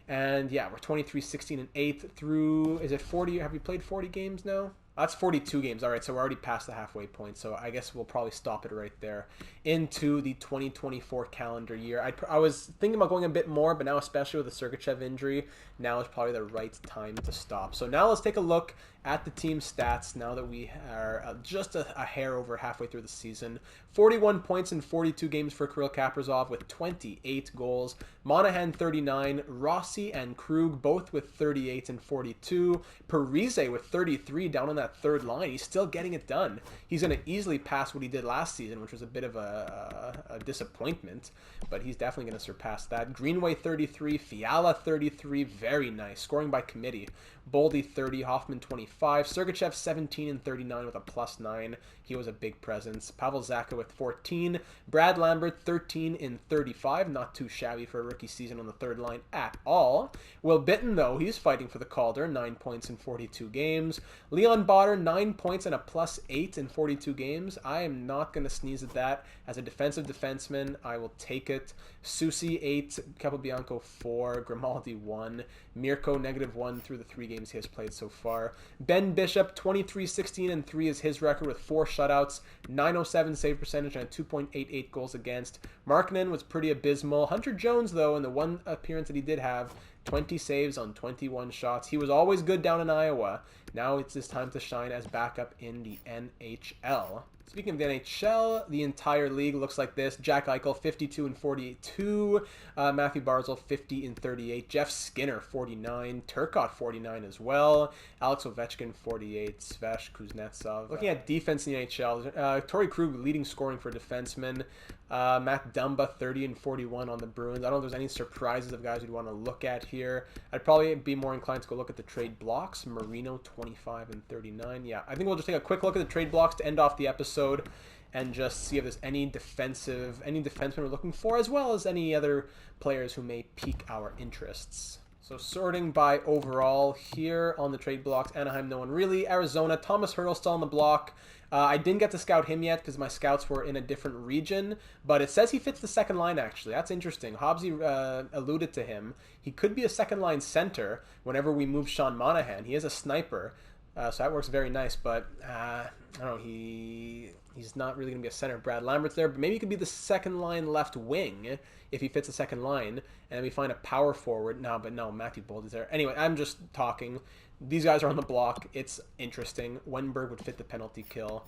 And yeah, we're 23-16-8 through, is it 40? Have we played 40 games now? That's 42 games. All right, so we're already past the halfway point, so I guess we'll probably stop it right there into the 2024 calendar year. I was thinking about going a bit more, but now especially with the Sergachev injury, now is probably the right time to stop. So now let's take a look at the team stats now that we are just a hair over halfway through the season. 41 points in 42 games for Kirill Kaprizov with 28 goals. Monahan 39, Rossi and Krug both with 38 and 42. Parise with 33 down on that third line. He's still getting it done. He's going to easily pass what he did last season, which was a bit of a disappointment, but he's definitely going to surpass that. Greenway 33, Fiala 33, very nice. Scoring by committee. Boldy 30, Hoffman 25, Sergachev 17 and 39 with a +9. He was a big presence. Pavel Zacha with 14, Brad Lambert 13 in 35, not too shabby for a rookie season on the third line at all. Will Bitton, though, he's fighting for the Calder, 9 points in 42 games. Leon Botter 9 points and a +8 in 42 games. I am not going to sneeze at that. As a defensive defenseman, I will take it. Susi 8, Capobianco 4, Grimaldi 1, Mirko -1 through the 3 games he has played so far. Ben Bishop 23-16-3 is his record with 4 shutouts, 907 save percentage and 2.88 goals against. Markkanen was pretty abysmal. Hunter Jones, though, in the one appearance that he did have, 20 saves on 21 shots. He was always good down in Iowa. Now it's his time to shine as backup in the NHL. Speaking of the NHL, the entire league looks like this. Jack Eichel, 52 and 42. Matthew Barzal, 50 and 38. Jeff Skinner, 49. Turcotte, 49 as well. Alex Ovechkin, 48. Svesh Kuznetsov. Looking at defense in the NHL, Torrey Krug leading scoring for defensemen. Matt Dumba, 30 and 41 on the Bruins. I don't know if there's any surprises of guys we'd want to look at here. I'd probably be more inclined to go look at the trade blocks. Marino, 25 and 39. Yeah, I think we'll just take a quick look at the trade blocks to end off the episode and just see if there's any defensemen we're looking for, as well as any other players who may pique our interests. So sorting by overall here on the trade blocks, Anaheim, no one really. Arizona, Thomas Hertl still on the block. I didn't get to scout him yet because my scouts were in a different region, but it says he fits the second line, actually. That's interesting. Hobbsy alluded to him. He could be a second line center whenever we move Sean Monahan. He is a sniper, so that works very nice, but I don't know, he's not really going to be a center. Brad Lambert's there, but maybe he could be the second line left wing if he fits the second line, and we find a power forward. No, Matthew Boldy's there. Anyway, I'm just talking. These guys are on the block. It's interesting. Wenberg would fit the penalty kill.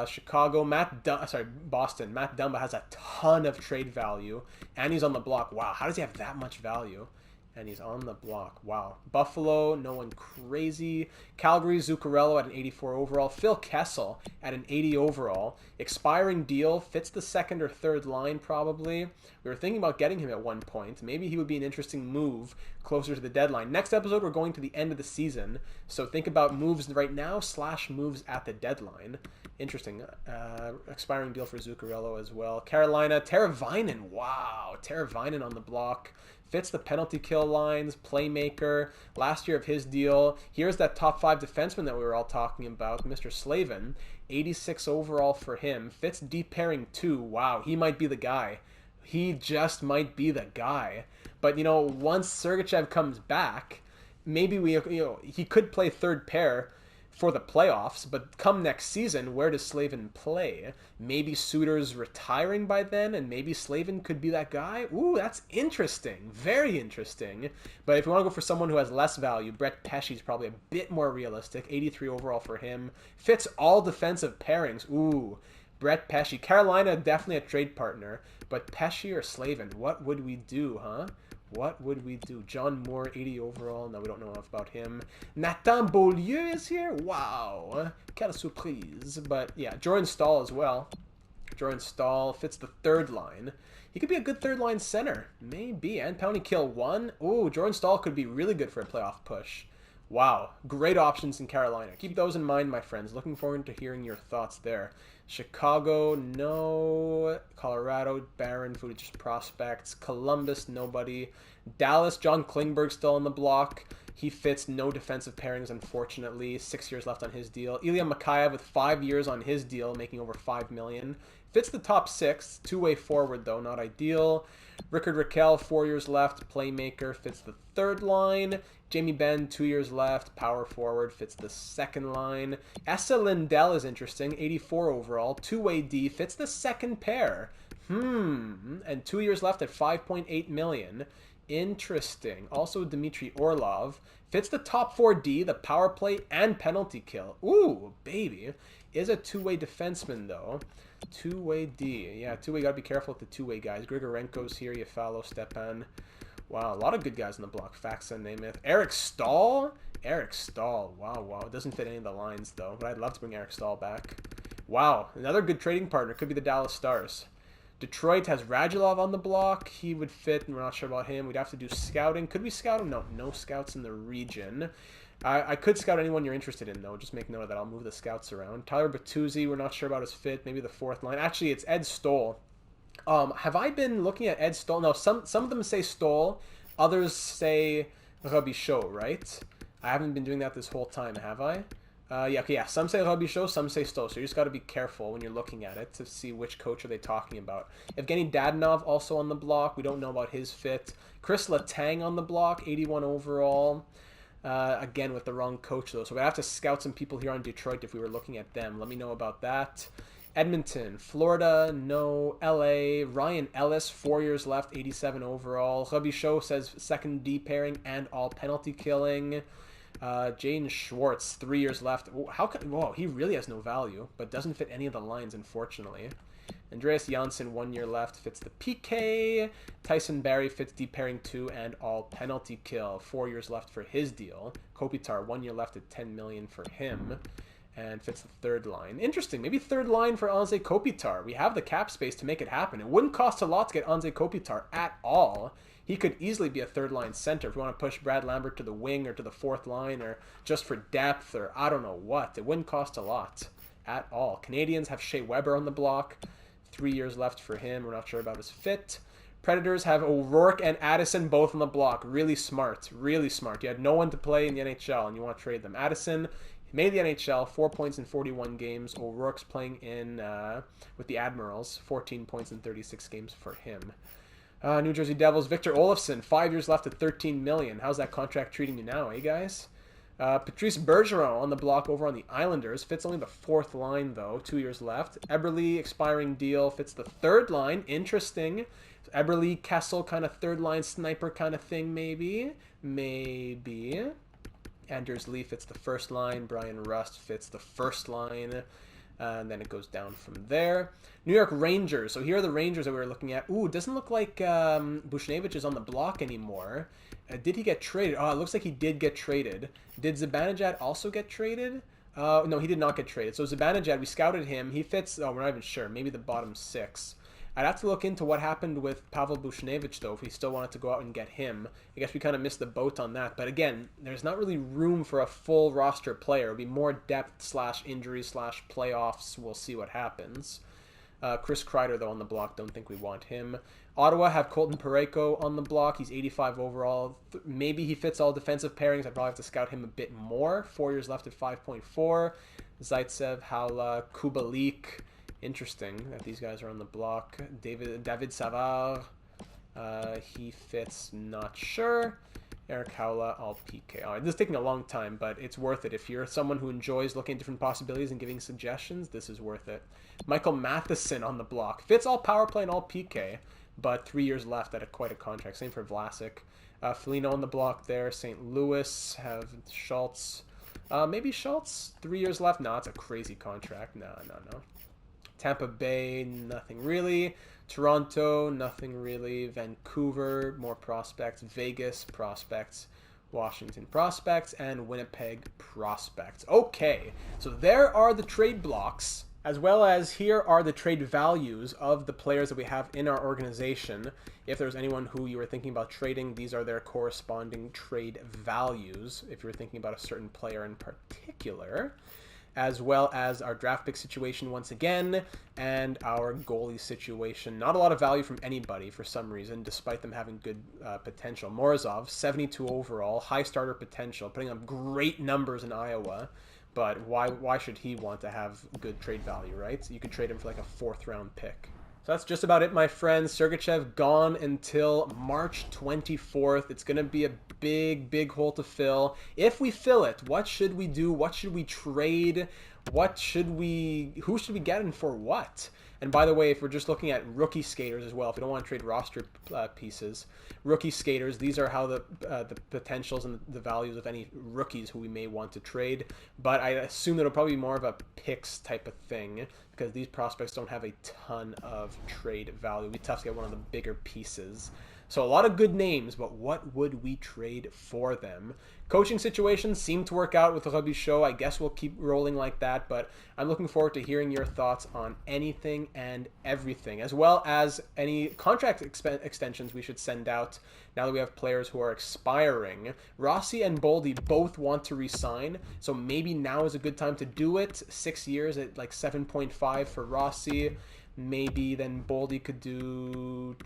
Chicago, Boston. Matt Dumba has a ton of trade value, and he's on the block. Wow, how does he have that much value? And he's on the block. Wow. Buffalo, no one crazy. Calgary, Zuccarello at an 84 overall. Phil Kessel at an 80 overall. Expiring deal. Fits the second or third line, probably. We were thinking about getting him at one point. Maybe he would be an interesting move closer to the deadline. Next episode, we're going to the end of the season. So think about moves right now / moves at the deadline. Interesting. Expiring deal for Zuccarello as well. Carolina, Teravainen. Wow. Teravainen on the block. Fits the penalty kill lines, playmaker, last year of his deal. Here's that top 5 defenseman that we were all talking about, Mr. Slavin. 86 overall for him. Fits deep pairing 2. Wow, he might be the guy. He just might be the guy. But, once Sergachev comes back, maybe he could play third pair for the playoffs, but come next season, where does Slavin play? Maybe Suter's retiring by then, and maybe Slavin could be that guy? Ooh, that's interesting. Very interesting. But if you want to go for someone who has less value, Brett Pesce's probably a bit more realistic. 83 overall for him. Fits all defensive pairings. Ooh, Brett Pesce. Carolina, definitely a trade partner. But Pesce or Slavin, what would we do, huh? What would we do? John Moore, 80 overall. No, we don't know enough about him. Nathan Beaulieu is here? Wow. Quelle surprise. But yeah, Jordan Stahl as well. Jordan Stahl fits the third line. He could be a good third line center. Maybe. And penalty kill 1. Ooh, Jordan Stahl could be really good for a playoff push. Wow. Great options in Carolina. Keep those in mind, my friends. Looking forward to hearing your thoughts there. Chicago, no. Colorado, barren, just prospects. Columbus, nobody. Dallas, John Klingberg still on the block. He fits no defensive pairings, unfortunately. 6 years left on his deal. Ilya Mikheyev with 5 years on his deal, making over $5 million. Fits the top 6. Two-way forward, though, not ideal. Rickard Rakell, 4 years left. Playmaker, fits the third line. Jamie Benn, 2 years left. Power forward, fits the second line. Esa Lindell is interesting. 84 overall. Two-way D, fits the second pair. And 2 years left at $5.8 million. Interesting. Also Dmitry Orlov. Fits the top 4D, the power play, and penalty kill. Ooh, baby. Is a two-way defenseman, though. Two-way D. Yeah, two-way. Got to be careful with the two-way guys. Grigorenko's here. Yafalo, Stepan. Wow, a lot of good guys on the block. Faxa, Namath. Eric Stahl? Eric Stahl. Wow. It doesn't fit any of the lines, though. But I'd love to bring Eric Stahl back. Wow, another good trading partner. Could be the Dallas Stars. Detroit has Radulov on the block. He would fit, and we're not sure about him. We'd have to do scouting. Could we scout him? No scouts in the region. I could scout anyone you're interested in, though. Just make note of that. I'll move the scouts around. Tyler Bertuzzi, we're not sure about his fit. Maybe the fourth line. Actually, it's Ed Stoll. Have I been looking at Ed Stoll? No, some of them say Stoll. Others say Robichaud, right? I haven't been doing that this whole time, have I? Yeah. Some say Robichaud, some say Stoll. So you just got to be careful when you're looking at it to see which coach are they talking about. Evgeny Dadonov also on the block. We don't know about his fit. Chris Letang on the block, 81 overall. Again, with the wrong coach, though. So we'd have to scout some people here on Detroit if we were looking at them. Let me know about that. Edmonton, Florida, no. LA, Ryan Ellis, 4 years left, 87 overall. Robichaud says second D pairing and all penalty killing. Jaden Schwartz, 3 years left. Whoa, he really has no value, but doesn't fit any of the lines, unfortunately. Andreas Janssen, 1 year left, fits the PK. Tyson Barrie fits deep pairing 2 and all penalty kill. 4 years left for his deal. Kopitar, 1 year left at $10 million for him. And fits the third line. Interesting. Maybe third line for Anze Kopitar. We have the cap space to make it happen. It wouldn't cost a lot to get Anze Kopitar at all. He could easily be a third line center if you want to push Brad Lambert to the wing or to the fourth line or just for depth or I don't know what. It wouldn't cost a lot at all. Canadians have Shea Weber on the block. 3 years left for him. We're not sure about his fit. Predators have O'Rourke and Addison both on the block. Really smart. Really smart. You had no one to play in the NHL and you want to trade them. Addison made the NHL, 4 points in 41 games. O'Rourke's playing in with the Admirals, 14 points in 36 games for him. New Jersey Devils, Victor Olofsson, 5 years left at $13 million. How's that contract treating you now, guys? Patrice Bergeron on the block over on the Islanders. Fits only the fourth line, though. 2 years left. Eberle, expiring deal. Fits the third line. Interesting. Eberle, Kessel, kind of third line sniper kind of thing, maybe. Anders Lee fits the first line. Brian Rust fits the first line. And then it goes down from there. New York Rangers. So here are the Rangers that we were looking at. Ooh, it doesn't look like Bushnevich is on the block anymore. Did he get traded? Oh, it looks like he did get traded. Did Zibanejad also get traded? No, he did not get traded. So Zibanejad, we scouted him. He fits, oh, we're not even sure. Maybe the bottom 6. I'd have to look into what happened with Pavel Buchnevich, though, if we still wanted to go out and get him. I guess we kind of missed the boat on that. But again, there's not really room for a full roster player. It'll be more depth / injury / playoffs. We'll see what happens. Chris Kreider, though, on the block. Don't think we want him. Ottawa have Colton Parayko on the block. He's 85 overall. Maybe he fits all defensive pairings. I'd probably have to scout him a bit more. 4 years left at 5.4. Zaitsev, Haula, Kubalik. Interesting that these guys are on the block. David Savard. He fits, not sure. Eric Haula, all PK. All right, this is taking a long time, but it's worth it. If you're someone who enjoys looking at different possibilities and giving suggestions, this is worth it. Michael Matheson on the block. Fits all power play and all PK, but 3 years left at quite a contract. Same for Vlasic. Foligno on the block there. St. Louis have Schultz. Maybe Schultz? 3 years left? No, it's a crazy contract. No. Tampa Bay, nothing really. Toronto, nothing really. Vancouver, more prospects. Vegas, prospects. Washington, prospects. And Winnipeg, prospects. Okay, so there are the trade blocks, as well as here are the trade values of the players that we have in our organization. If there's anyone who you were thinking about trading, these are their corresponding trade values, if you're thinking about a certain player in particular, as well as our draft pick situation once again, and our goalie situation. Not a lot of value from anybody for some reason, despite them having good potential. Morozov, 72 overall, high starter potential, putting up great numbers in Iowa, but why should he want to have good trade value, right? So you could trade him for like a 4th round pick. So that's just about it, my friends. Sergachev gone until March 24th. It's going to be a big hole to fill. If we fill it, what should we do? What should we trade? Who should we get and for what? And by the way, if we're just looking at rookie skaters as well, if we don't want to trade roster pieces, rookie skaters, these are how the potentials and the values of any rookies who we may want to trade. But I assume that it'll probably be more of a picks type of thing, because these prospects don't have a ton of trade value. It'd be tough to get one of the bigger pieces. So a lot of good names, but what would we trade for them? Coaching situations seem to work out with the Robichaud. I guess we'll keep rolling like that, but I'm looking forward to hearing your thoughts on anything and everything, as well as any contract extensions we should send out now that we have players who are expiring. Rossi and Boldy both want to resign, so maybe now is a good time to do it. 6 years at like 7.5 for Rossi. Maybe then Boldy could do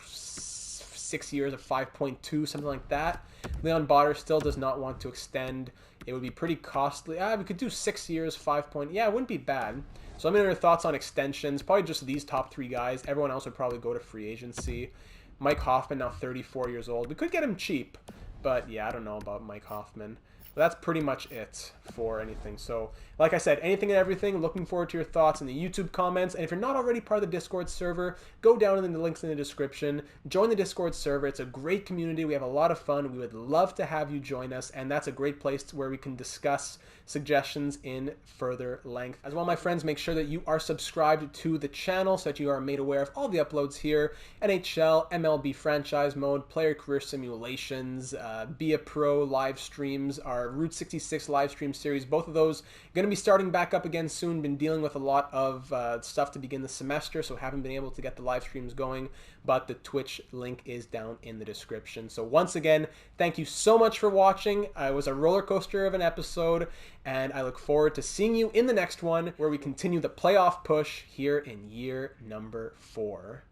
6 years of 5.2, something like that. Leon Botter still does not want to extend. It would be pretty costly. We could do 6 years, 5 point. Yeah, it wouldn't be bad. So let me know your thoughts on extensions. Probably just these top 3 guys. Everyone else would probably go to free agency. Mike Hoffman, now 34 years old. We could get him cheap, but yeah, I don't know about Mike Hoffman. But that's pretty much it for anything. So, like I said, anything and everything. Looking forward to your thoughts in the YouTube comments. And if you're not already part of the Discord server, go down in the links in the description. Join the Discord server. It's a great community. We have a lot of fun. We would love to have you join us. And that's a great place where we can discuss suggestions in further length. As well, my friends, make sure that you are subscribed to the channel so that you are made aware of all the uploads here. NHL, MLB franchise mode, player career simulations, Be a Pro live streams, our Route 66 live stream series. Both of those going to be starting back up again soon. Been dealing with a lot of stuff to begin the semester, so haven't been able to get the live streams going, but the Twitch link is down in the description. So once again, thank you so much for watching. It was a roller coaster of an episode, and I look forward to seeing you in the next one, where we continue the playoff push here in year number 4.